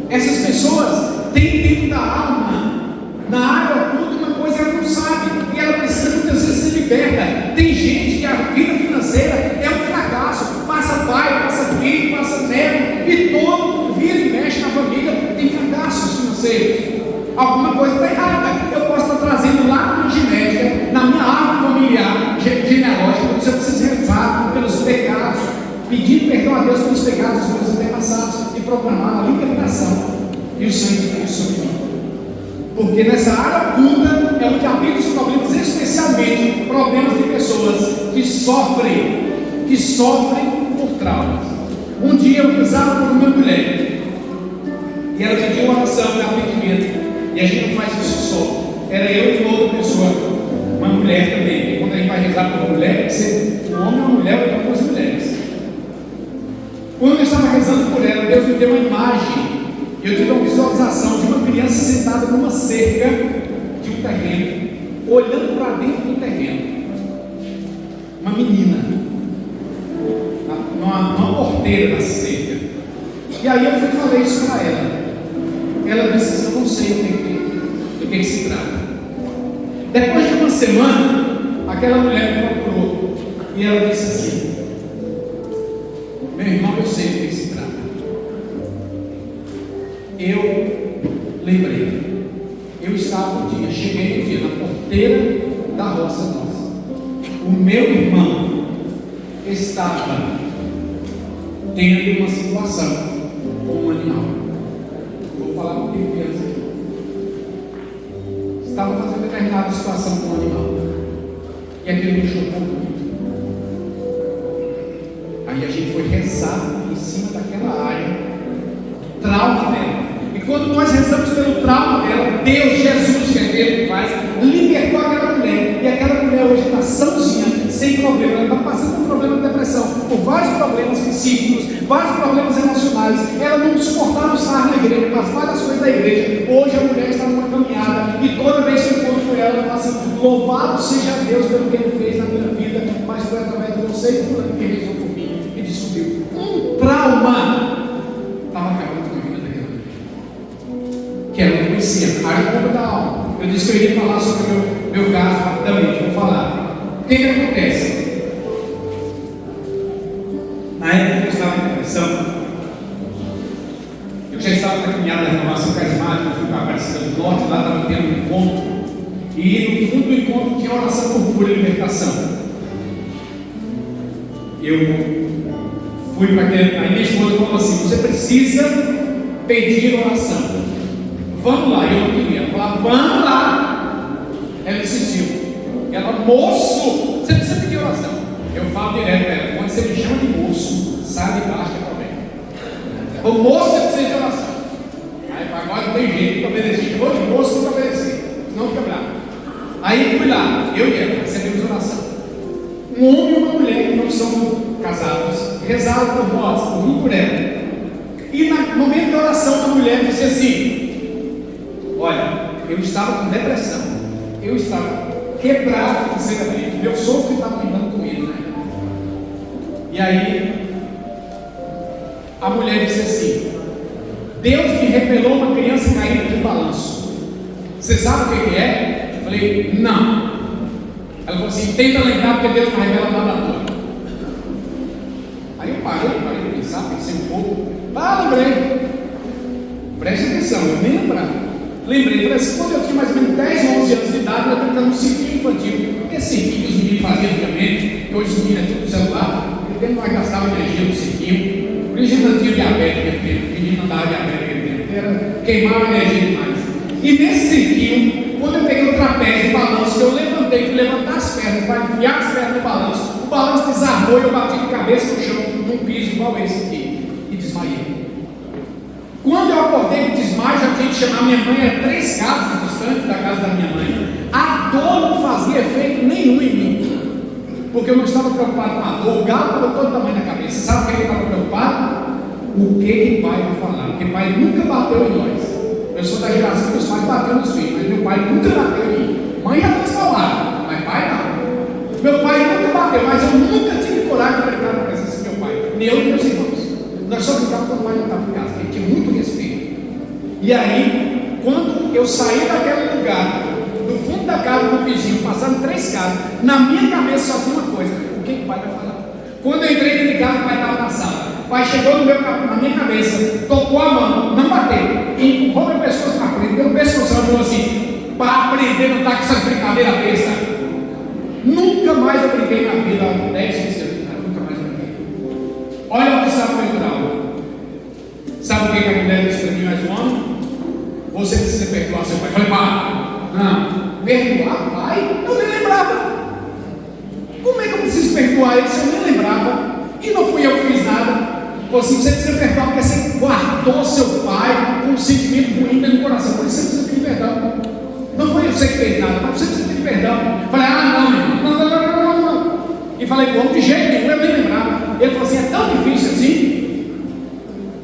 Speaker 4: Essas pessoas têm dentro da alma, na área oculta, uma coisa que ela não sabe, e ela precisa muitas vezes se liberta. Tem gente que a vida financeira é um fracasso, passa pai, passa filho, passa neto, e todo mundo vira e mexe na família, tem fracassos financeiros. Alguma coisa está errada. Eu posso estar trazendo lá na genética, na minha árvore familiar, genealógica, eu preciso rezar pelos pecados, pedir perdão a Deus pelos pecados dos meus antepassados e proclamar a libertação e o sangue de Cristo sobre mim. Porque nessa área oculta é onde habitam os problemas, especialmente problemas de pessoas que sofrem por traumas. Um dia eu precisava por uma mulher e ela pediu uma oração de arrependimento, e a gente não faz isso só, era eu e outra pessoa, uma mulher também. E quando a gente vai rezar por uma mulher, tem que ser um homem ou uma mulher ou duas mulheres. Quando eu estava rezando por ela, Deus me deu uma imagem. Eu tive uma visualização de uma criança sentada numa cerca de um terreno, olhando para dentro do terreno. Uma menina, numa porteira da cerca. E aí eu fui e falei isso para ela. Ela disse assim: eu não sei do que se trata. Depois de uma semana, aquela mulher me procurou e ela disse assim: meu irmão, eu sei do que se trata. Eu lembrei, eu estava um dia, cheguei um dia na porteira da roça nossa. O meu irmão estava tendo uma situação com um animal. Vou falar com quem criança aqui. Estava fazendo determinada situação com um animal. E aquilo me chocou muito. Aí a gente foi rezar em cima daquela área, trauma dela. E quando nós rezamos pelo trauma dela, Deus, Jesus, que é Ele que faz, libertou aquela mulher. E aquela mulher hoje está sãozinha, sem problema. Ela está passando por um problema de depressão, por vários problemas psíquicos, vários problemas emocionais. Ela não suportava estar na igreja, faz várias coisas da igreja. Hoje a mulher está numa caminhada, e toda vez que eu encontro com ela, ela fala assim: louvado seja Deus pelo que Ele fez na minha vida, mas foi através de você e fulano que rezou por mim e descobriu um trauma. Estava acabando com a vida daquela mulher, que ela não conhecia, a culpa da alma. Eu disse que eu iria falar sobre o meu caso rapidamente, vou falar. O que acontece? Na época que eu estava em depressão, eu já estava na caminhada da renovação carismática, fui para a Aparecida do Norte, lá estava tendo um encontro, e no fundo do encontro tinha oração por cura e libertação. Eu fui para aquele, aí minha esposa falou assim: você precisa pedir oração. Vamos lá. Eu não queria. Ela falou: vamos lá. Ela insistiu. Ela: moço, você precisa pedir oração. Eu falo direto para ela: quando você me chama de moço, sai de baixo, é problema. O moço é precisa de oração. Aí agora não tem jeito para obedecer. Hoje o moço não obedecer, senão fica bravo. Aí fui lá, eu e ela, recebemos oração. Um homem e uma mulher que não são casados rezaram por nós, por mim e por ela. E no momento da oração, a mulher disse assim: olha, eu estava com depressão, eu estava quebrado financeiramente, meu sogro estava me dando comida, né? E aí a mulher disse assim: Deus me revelou uma criança caída de balanço. Você sabe o que é? Eu falei: não. Ela falou assim: tenta lembrar, porque Deus não revela nada à toa. Aí eu parei de pensar, pensei um pouco. Lembrei. Preste atenção, eu nem lembrava. Lembrei, falei assim: quando eu tinha mais ou menos 10, 11 anos de idade, eu tentando um cirquinho infantil. Porque cirquinho que os meninos faziam antigamente, que hoje os meninos é tudo celular, naquele tempo nós gastávamos energia no cirquinho. Por isso não tinha diabetes naquele tempo, o menino não dava diabetes naquele tempo, era queimar energia demais. E nesse cirquinho, quando eu peguei o trapézio, o balanço, que eu levantei, fui levantar as pernas, para enfiar as pernas no balanço, o balanço desarmou e eu bati de cabeça no chão, num piso igual esse aqui, e desmaiei. Quando eu acordei de desmaio, já tinha que chamar minha mãe, era 3 casas distante da casa da minha mãe. A dor não fazia efeito nenhum em mim, porque eu não estava preocupado com a dor, o galo estava todo tamanho na cabeça. Sabe o que eu estava preocupado? O que pai vai falar? Porque pai nunca bateu em nós. Eu sou da geração que os pais bateram nos filhos, mas meu pai nunca bateu em mim. Mãe já transformada, mas pai não. Meu pai nunca bateu, mas eu nunca tive coragem de brincar na presença do meu pai, nem eu nem meus irmãos. Nós só brincávamos quando o pai não estava em casa, porque ele tinha muito respeito. E aí, quando eu saí daquele lugar, do fundo da casa do vizinho, passando 3 casas, na minha cabeça só tinha uma coisa: o que o pai vai falar? Quando eu entrei dentro de casa, o pai estava na sala. O pai chegou na minha cabeça, tocou a mão, não bateu, empurrou meu pescoço para frente, deu um pescoço e falou assim: para aprender, não está com essa brincadeira besta. Nunca mais eu brinquei na vida, 10, 15 anos, nunca mais eu brinquei. Olha o que estava no grau. Sabe o que a mulher disse para mim mais um homem? Você precisa perdoar seu pai. Eu falei: pai, não, perdoar pai? Eu nem lembrava. Como é que eu preciso perdoar ele se eu nem lembrava? E não fui eu que fiz nada. Você precisa perdoar porque você guardou seu pai com um sentimento ruim no coração. Por isso você precisa pedir perdão. Não foi você que fez nada, mas você precisa pedir perdão. Falei: não, não. E falei: bom, de jeito nenhum, eu nem lembrava. Ele falou assim: é tão difícil assim?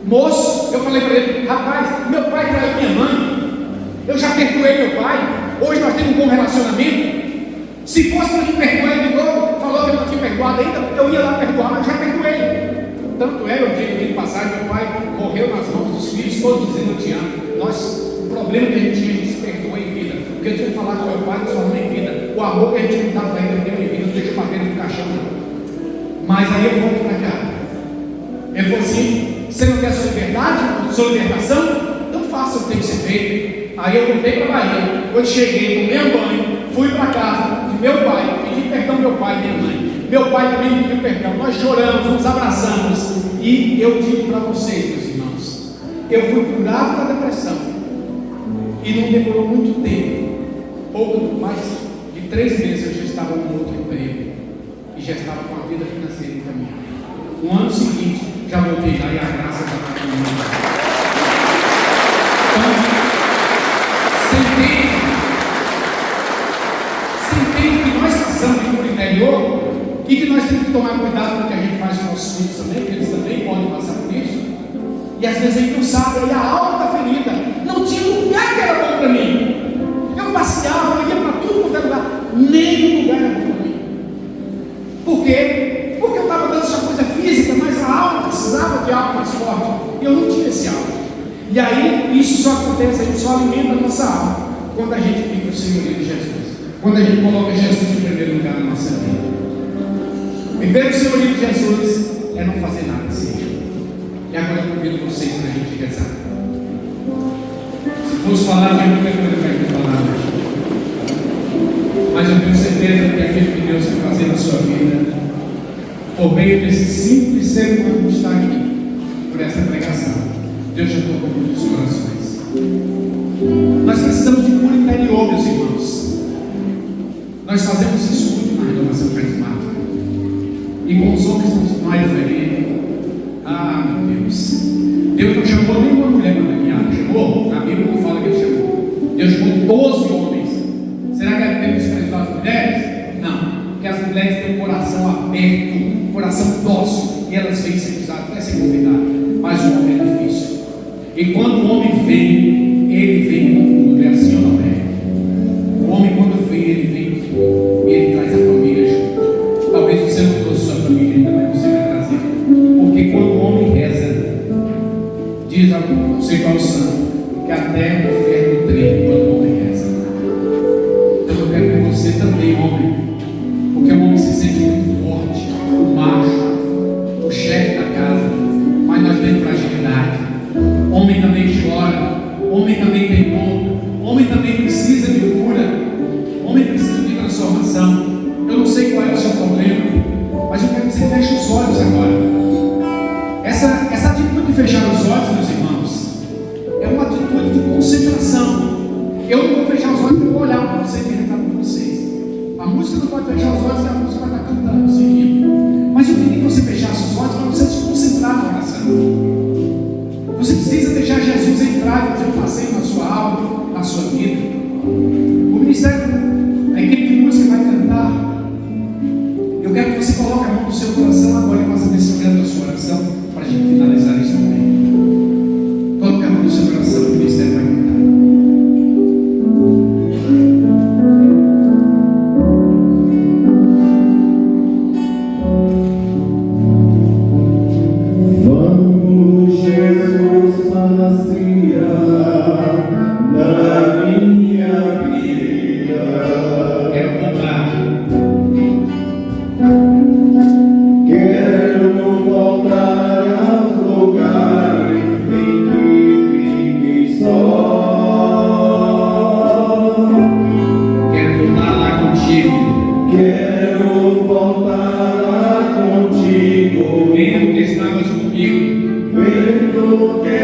Speaker 4: Moço, eu falei para ele: rapaz, meu pai traiu minha mãe. Eu já perdoei meu pai. Hoje nós temos um bom relacionamento. Se fosse para me perdoar ele de novo, falou que eu não tinha perdoado ainda, eu ia lá perdoar, mas já perdoei. Tanto é, eu digo de passagem, meu pai morreu nas mãos dos filhos, todos dizendo: eu te amo. O problema que a gente tinha, a gente se perdoou em vida. Porque eu tinha que falar com meu pai, transformando em vida. O amor que a gente não dá para ele, deu em vida, não deixa o papel no caixão, não. Mas aí eu volto para cá. Ele falou assim: você não quer sua liberdade, sua libertação? Então faça o que tem que ser feito. Aí eu voltei para a Bahia. Quando cheguei, tomei um banho, fui para casa de meu pai, pedi perdão ao meu pai e minha mãe. Meu pai também pediu perdão. Nós choramos, nos abraçamos. E eu digo para vocês, meus irmãos, eu fui curado da depressão. E não demorou muito tempo. Pouco mais de 3 meses eu já estava num outro emprego. E já estava com a vida financeira encaminhada. No ano seguinte, já voltei lá e a graça estava comigo. Você entende que nós passamos por interior e que nós temos que tomar cuidado com o que a gente faz com nossos filhos também, porque eles também podem passar por isso. E às vezes a gente não sabe, e a alma está ferida. Não tinha lugar que era bom para mim. Eu passeava, eu ia para tudo quanto era lugar, nem lugar era bom para mim. Por quê? Porque eu estava dando só coisa física, mas a alma precisava de algo mais forte. E eu não tinha esse alma. E aí, isso só acontece, a gente só alimenta a nossa alma quando a gente fica o senhorio de Jesus. Quando a gente coloca Jesus em primeiro lugar na nossa vida. Viver o senhorio de Jesus é não fazer nada assim. E agora eu convido vocês para a gente rezar. Se fosse falar de muita coisa para a gente falar hoje. Mas eu tenho certeza que aquilo que Deus quer fazer na sua vida, por meio desse simples ser humano que está aqui, por essa pregação, Deus já tocou muitos corações. Nós precisamos de cura interior, meus irmãos. Nós fazemos isso muito na renovação carismática. E com os homens não é diferente. Ah, meu Deus. Deus não chamou nenhuma mulher para caminhar, chamou? A Bíblia não fala que ele chamou. Deus chamou 12 homens. Será que ele desprezou as mulheres? Não, porque as mulheres têm um coração aberto, um coração dócil, e elas vêm ser usadas até ser convidadas. Mas o homem é difícil. E quando o homem vem, ele vem com tudo. É assim ou não é? O homem, quando vem, ele vem e ele traz a família junto. Talvez você não trouxe sua família ainda, mas você vai trazer. Porque quando o homem reza, diz ao Senhor Santo que até o inferno treme quando o homem reza. Então eu quero que você também, homem, porque o homem se sente muito forte, o macho, o chefe da casa, mas nós temos fragilidade. O homem também chora, o homem também tem dor, o homem também precisa de cura, o homem precisa de transformação. Eu não sei qual é o seu problema, mas eu quero que você feche os olhos agora. Essa atitude de fechar os olhos, meus irmãos, é uma atitude de concentração. Eu não vou fechar os olhos, eu vou olhar para vocês e rezar para vocês. A música não pode fechar os olhos e a música vai estar cantando, seguindo. Mas eu queria que você fechasse os olhos para você se concentrar na oração. Você precisa deixar Jesus entrar e fazer um passeio na sua alma, na sua vida. O ministério, a equipe de música vai cantar. Eu quero que você coloque a mão no seu coração agora e faça desse canto a sua oração, para a gente finalizar isso também. Coloque a mão no seu coração, o ministério vai cantar.
Speaker 5: Vamos, Jesus, passear na minha vida.
Speaker 4: Quero cantar.
Speaker 5: Quero voltar aos lugares em que fiquei só.
Speaker 4: Quero voltar lá contigo.
Speaker 5: Quero voltar lá contigo,
Speaker 4: Vendo que estavas comigo.
Speaker 5: vendo que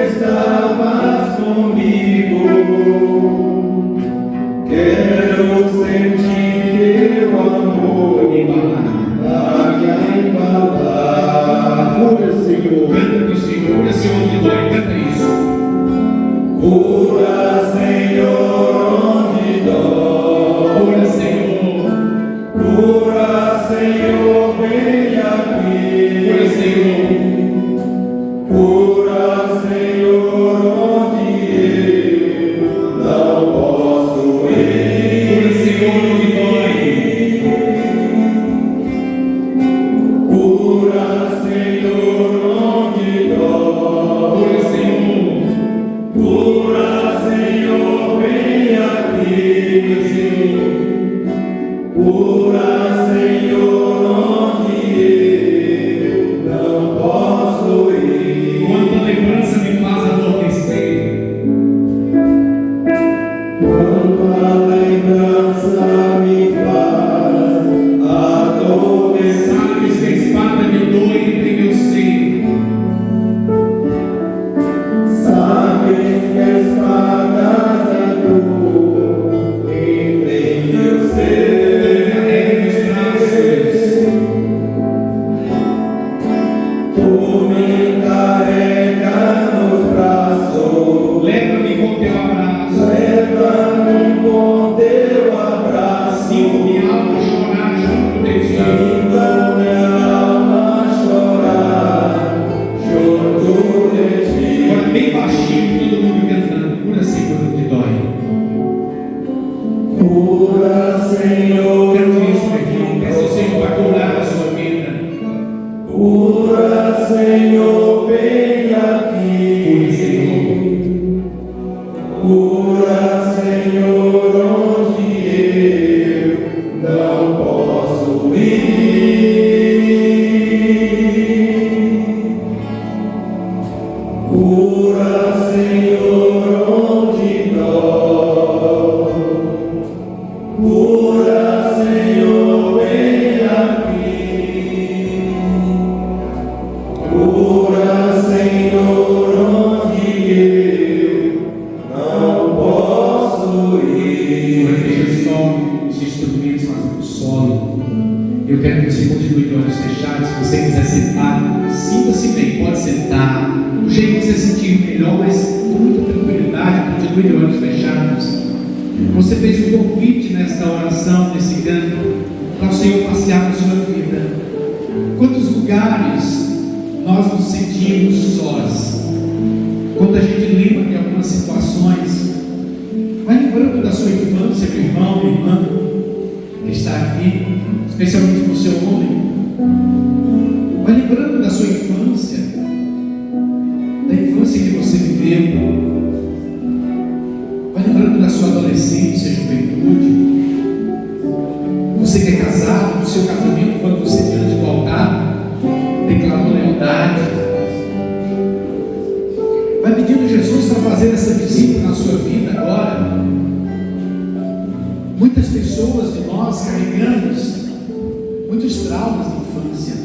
Speaker 5: estavas comigo. Quero sentir teu amor a embalar. Cura, Senhor.
Speaker 4: Canta do Senhor, esse homem dói, canta isso.
Speaker 5: Cura, Senhor, onde dói.
Speaker 4: Cura, Senhor.
Speaker 5: Cura, Senhor, vem aqui.
Speaker 4: Cura, Senhor.
Speaker 5: Cura, Senhor, onde eu não posso ir.
Speaker 4: Cura, Senhor, onde dói.
Speaker 5: Cura, Senhor, onde dói.
Speaker 4: Cura, Senhor.
Speaker 5: Cura, Senhor, vem aqui. Cura, Senhor, onde eu não posso ir.
Speaker 4: Quando a lembrança me faz adormecer,
Speaker 5: Quando a lembrança me faz adormecer,
Speaker 4: sabes que a espada me doe entre meu ser.
Speaker 5: sabes que a espada da dor em meu ser.
Speaker 4: Carrega meus braços.
Speaker 5: Tu me carrega nos braços,
Speaker 4: Leva-me com teu abraço.
Speaker 5: leva-me com teu abraço,
Speaker 4: Sinto minha alma chorar junto de ti.
Speaker 5: sinta minha alma chorar junto de ti.
Speaker 4: Agora bem baixinho, todo mundo cantando. Cura, Senhor, onde dói.
Speaker 5: Cura, Senhor,
Speaker 4: Cante isso, meu irmão. Peça ao Senhor para curar a sua vida.
Speaker 5: cura, Senhor, vem
Speaker 4: Cure,
Speaker 5: aqui.
Speaker 4: Senhor.
Speaker 5: Cura, Senhor, onde eu não posso ir. Cura, Senhor, onde dói. Cura, Senhor, vem aqui. Cura, Senhor, onde eu não posso ir.
Speaker 4: Deixa só os instrumentos fazendo solo. Eu quero que você continue de olhos fechados. Se você quiser sentar, sinta-se bem, pode sentar. melhor, mas com muita tranquilidade, continue de olhos fechados. Você fez um convite nesta oração, nesse canto, para o Senhor passear na sua vida. Quantos lugares nós nos sentimos sós? Quando a gente lembra de algumas situações, vai lembrando da sua infância, meu irmão, minha irmã, que está aqui, especialmente você, homem. Vai lembrando da sua infância, da infância que você viveu. Vai lembrando da sua adolescência, juventude. Você que é casado, no seu casamento, quando você diante do altar declarou lealdade. Vai pedindo Jesus para fazer essa visita na sua vida agora. Muitas pessoas de nós carregamos muitos traumas de infância.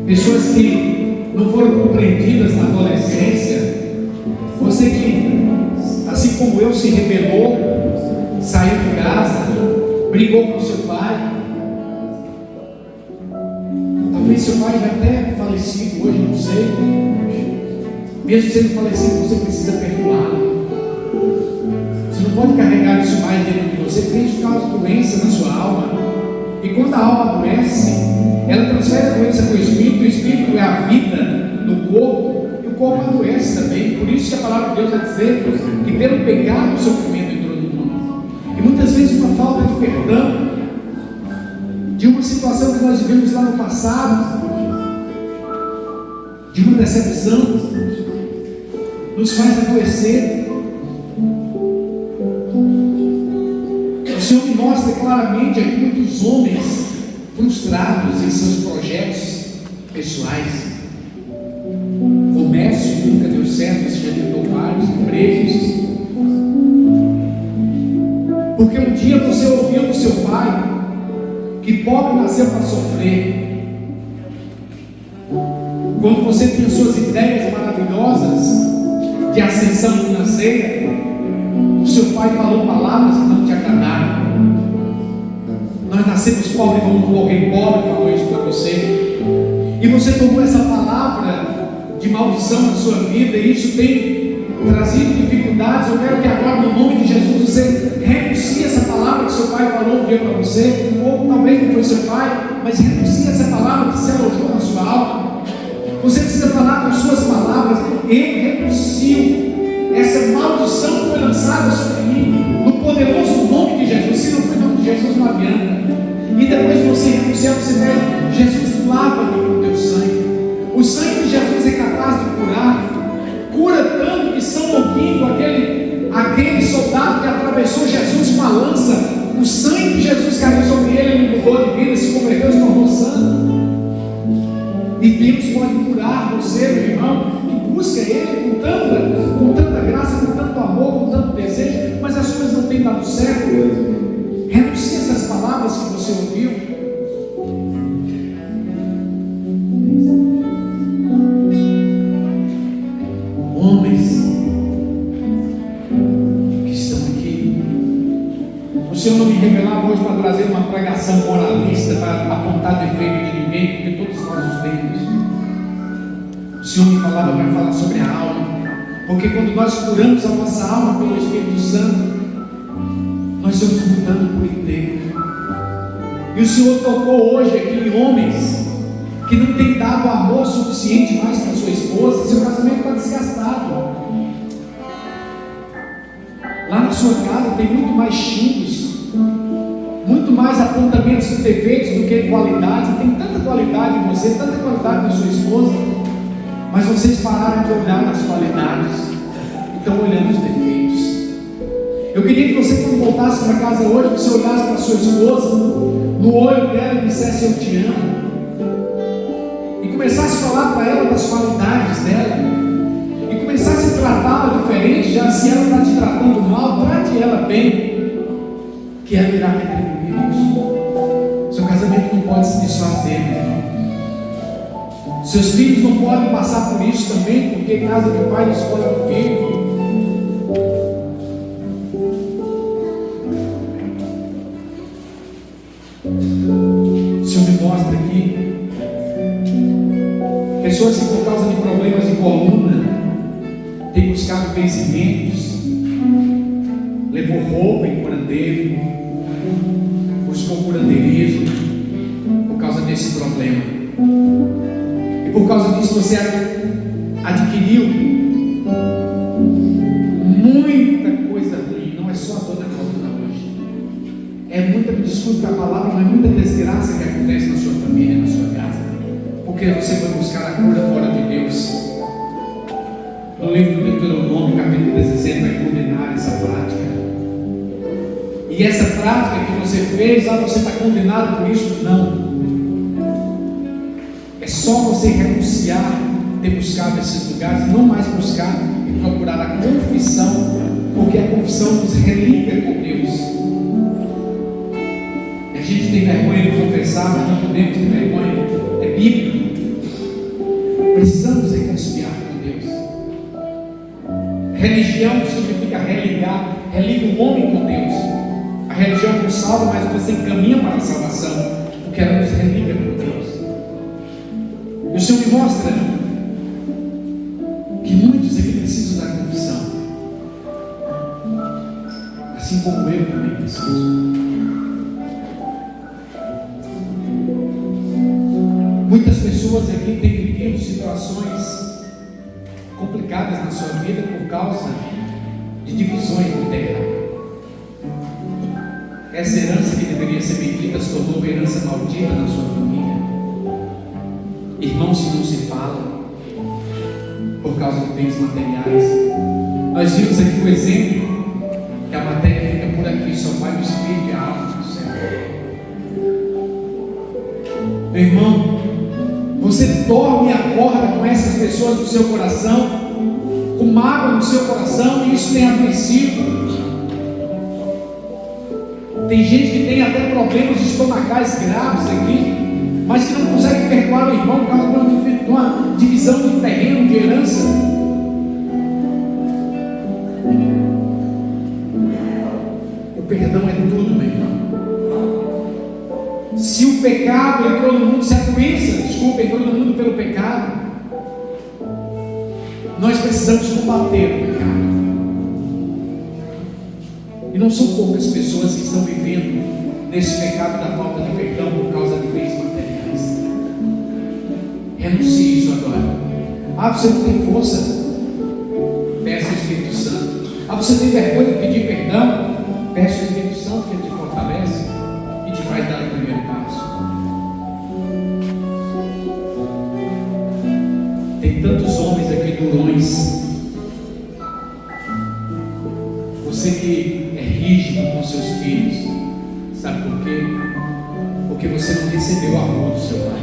Speaker 4: Pessoas que não foram compreendidas na adolescência. Você que, assim como eu, se rebelou, saiu de casa, brigou com seu pai. Talvez seu pai já até falecido hoje, não sei. Mesmo sendo falecido, você precisa perdoar. Você não pode carregar isso mais dentro de você, porque isso causa doença na sua alma. E quando a alma adoece, ela transfere a doença para o espírito é a vida no corpo, e o corpo adoece também. Por isso que a palavra de Deus vai dizer que pelo pecado o sofrimento entrou no mundo. E muitas vezes uma falta de perdão, de uma situação que nós vivemos lá no passado, de uma decepção, nos faz adoecer. O Senhor me mostra claramente aqui muitos homens frustrados em seus projetos pessoais. Comércio nunca deu certo, você já tentou vários empregos. Porque um dia você ouviu do seu pai que pobre nasceu para sofrer. Quando você tinha suas ideias maravilhosas de ascensão financeira, o seu pai falou palavras que não te agradaram. Nós nascemos pobres e vamos morrer pobres, falou isso para você. E você tomou essa palavra de maldição na sua vida, e isso tem trazido dificuldades. Eu quero que agora, no nome de Jesus, você renuncie essa palavra que seu pai falou um dia para você, ou talvez não foi seu pai, mas renuncie essa palavra que se alojou na sua alma. Você precisa falar com suas palavras: eu renuncio essa maldição que foi lançada sobre mim, no poderoso nome de Jesus. Se não foi o nome de Jesus, não adianta. E depois de você renunciar, você pede: Jesus, lava-me com o teu sangue. O sangue de Jesus é capaz de curar. Cura tanto que São Longuinho, aquele soldado que atravessou Jesus com a lança, o sangue de Jesus caiu sobre ele, ele mudou de vida, se converteu, se tornou santo. E Deus pode curar você, meu irmão, que busca Ele com tanta graça, com tanto amor, com tanto desejo, mas as coisas não têm dado certo. Renuncie essas palavras que você ouviu. Homens que estão aqui, o Senhor não me revelava hoje para trazer uma pregação moralista, para apontar defeito de ninguém, porque todos nós os temos. O Senhor me falava para falar sobre a alma, porque quando nós curamos a nossa alma pelo Espírito Santo, nós estamos mudando por inteiro. E o Senhor tocou hoje aqui em homens que não têm dado amor suficiente mais para sua esposa. Seu casamento está desgastado. Lá na sua casa tem muito mais xingos, muito mais apontamentos de defeitos do que qualidades. Tem tanta qualidade em você, tanta qualidade na sua esposa, mas vocês pararam de olhar nas qualidades, estão olhando os defeitos. Eu queria que você, quando voltasse para casa hoje, você olhasse para sua esposa, no olho dela, e dissesse: eu te amo, e começasse a falar para ela das qualidades dela, e começasse a tratá-la diferente. Já se ela está te tratando mal, trate ela bem, que ela irá retribuir isso. Seu casamento não pode se desfazer, meu irmão. Seus filhos não podem passar por isso também, porque casa de pai escolhe o filho. O Senhor me mostra aqui pessoas pessoas que por causa de problemas de coluna têm buscado vencimentos, levou roupa em curandeiro, buscou curandeirismo por causa desse problema. E por causa disso você adquiriu muita coisa ruim. Não é só a dor da coluna hoje, é muita, me desculpe a palavra, mas muita desgraça que acontece na sua família, na sua casa, porque você foi buscar a cura fora de Deus. No livro do Deuteronômio, capítulo 17, vai condenar essa prática. E essa prática que você fez, você está condenado por isso? Não. É só você renunciar, ter buscado esses lugares, não mais buscar e procurar a confissão, porque a confissão nos religa com Deus. E a gente tem vergonha de confessar, mas não podemos ter vergonha, é bíblico. Precisamos reconciliar com Deus. Religião significa religar, religa o homem com Deus. A religião nos salva, mas você encaminha para a salvação, porque ela nos religa com Deus. E o Senhor me mostra que muitos aqui precisam da confissão, assim como eu também preciso. Muitas pessoas aqui têm vivido situações complicadas na sua vida por causa de divisões de terra. Essa herança que deveria ser bendita se tornou uma herança maldita na sua família. Irmãos que não se falam por causa de bens materiais. Nós vimos aqui o exemplo que a matéria fica por aqui, só vai o espírito e a alma do céu. Meu irmão, você dorme e acorda com essas pessoas no seu coração, com mágoa no seu coração, e isso tem adoecido. Tem gente que tem até problemas estomacais graves aqui, mas que não consegue perdoar o irmão por causa de uma divisão de terreno, de herança. O perdão é tudo, meu irmão. Se o pecado entrou no mundo, se a doença, entrou no mundo pelo pecado, nós precisamos combater o pecado. E não são poucas pessoas que estão vivendo nesse pecado da falta de perdão por causa de bens materiais. Renuncie isso agora. Você não tem força? Peça o Espírito Santo. Você tem vergonha de pedir perdão? Peça o Espírito Santo, que ele te fortalece e te faz dar o primeiro passo. Tem tantos homens aqui durões. Você que é rígido com seus filhos, sabe por quê? Porque você não recebeu o amor do seu pai.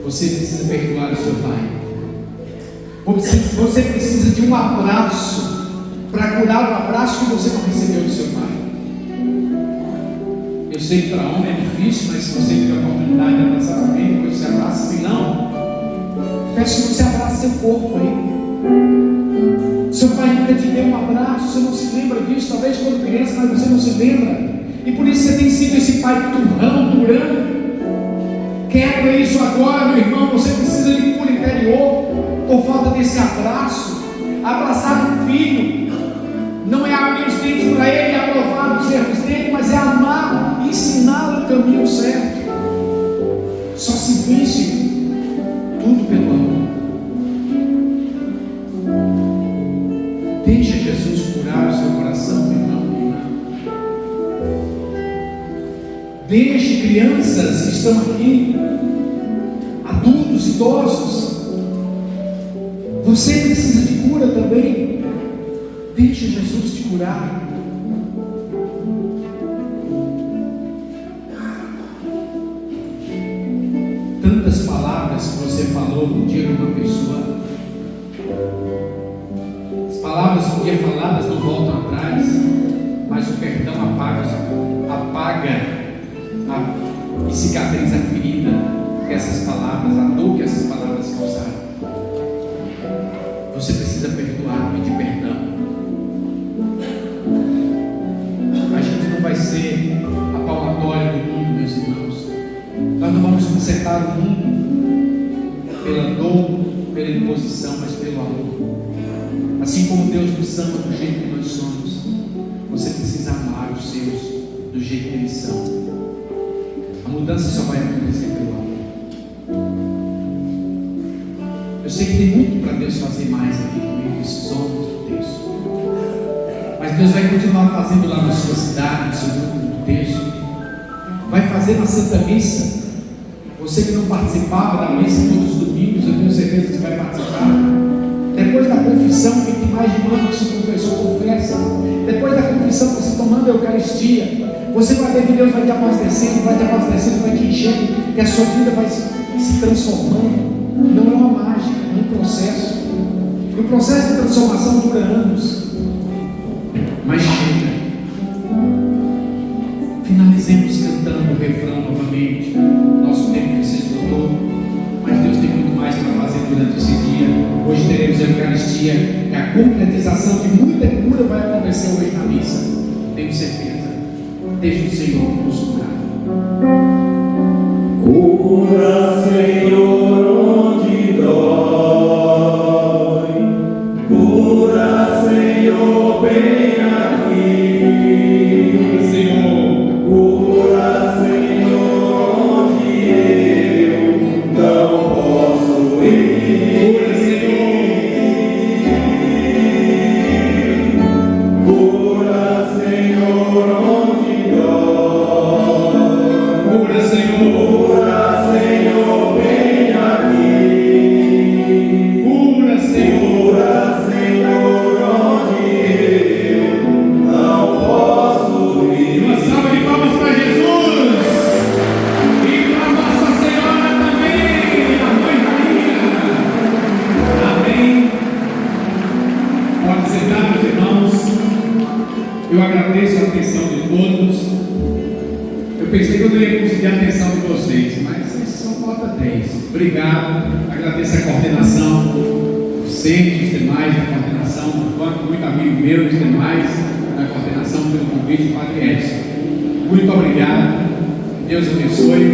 Speaker 4: Você precisa perdoar o seu pai. Você precisa de um abraço para curar o abraço que você não recebeu do seu pai. Eu sei que para homem é difícil, mas se você tiver a oportunidade de abraçar alguém, depois você abraça. Se não, peço que você abrace seu corpo aí. Seu pai nunca te deu um abraço, você não se lembra disso, talvez quando criança, mas você não se lembra. E por isso você tem sido esse pai turrão, durão. Quebra isso agora, meu irmão. Você precisa de cura interior por falta desse abraço. Abraçar um filho não é abrir os dentes para ele e aprovar os erros dele, mas é amar e ensiná-lo o caminho certo. Só se vence tudo pelo amor. Deixa Jesus curar o seu coração, meu irmão. Deixe crianças que estão aqui, adultos, idosos. Você precisa de cura também. Deixe Jesus te curar. Tantas palavras que você falou no dia de uma pessoa. As palavras um dia faladas não voltam atrás, mas o perdão apaga e cicatriza a ferida que essas palavras, a dor que essas palavras causaram. Você precisa perdoar, pedir perdão. A gente não vai ser a palmatória do mundo, meus irmãos. Nós não vamos consertar o mundo. pela dor, pela imposição, mas pelo amor. Assim como Deus nos ama do jeito que nós somos, você precisa amar os seus do jeito que eles são. A mudança só vai acontecer pelo amor. Eu sei que tem muito para Deus fazer mais aqui comigo, esses homens do texto. Mas Deus vai continuar fazendo lá na sua cidade, no seu grupo do texto. Vai fazer na Santa Missa. Você que não participava da missa todos os domingos, eu tenho certeza que você vai participar. Depois da confissão, quem tem mais de um ano que se confessou, confessa. Depois da confissão, você tomando a Eucaristia, você vai ver que Deus vai te abastecendo, vai te enchendo, e a sua vida vai se transformando. Não é uma mágica, é um processo. E o processo de transformação dura anos. Mas chega. Finalizemos cantando o refrão novamente. Nosso tempo se esgotou, mas Deus tem muito mais para fazer durante esse dia. Hoje teremos a Eucaristia, e a concretização de muita cura vai acontecer hoje na missa. Tenho certeza. Deixe o Senhor nos curar.
Speaker 5: Cura, Senhor, onde dói. Cura, Senhor, bem aqui. Cura, Senhor, onde eu não posso ir. Cura, Senhor, onde dói.
Speaker 4: Cura, Senhor.
Speaker 5: Cura, Senhor, bem aqui.
Speaker 4: Cura, Senhor.
Speaker 5: Cura, Senhor, onde eu não posso ir.
Speaker 4: Uma salva de palmas para Jesus e para Nossa Senhora também, a Mãe Maria. Amém. Pode sentar, meus irmãos. Eu agradeço a atenção de todos. Eu pensei que eu não ia conseguir a atenção de vocês, mas vocês são nota 10. Obrigado. Agradeço a coordenação, vocês, os demais da coordenação, muito amigo meu, os demais da coordenação, pelo convite, Padre Edson. Muito obrigado. Deus abençoe.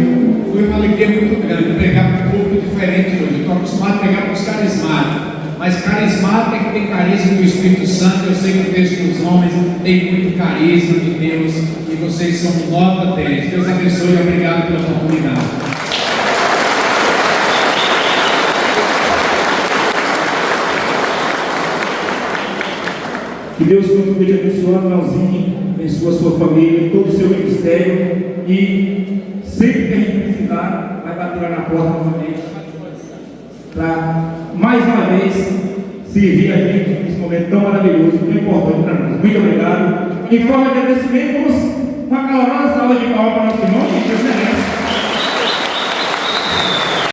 Speaker 4: Foi uma alegria muito grande pregar para um público diferente hoje. Eu estou acostumado a pregar para os carismáticos, mas carismático é que tem carisma do Espírito Santo. Eu sei que o texto dos homens tem muito carisma de Deus e vocês são nota 10. Deus abençoe e obrigado pela oportunidade.
Speaker 6: Que Deus continue te abençoando, Melzinho, abençoa a sua família, todo o seu ministério, e sempre que a gente precisar, vai bater lá na porta novamente, para mais uma vez servir a gente nesse momento tão maravilhoso, tão importante para nós. Muito obrigado. Em forma de agradecimento, vamos uma calorosa salva de palmas para o nosso irmão, que Deus merece.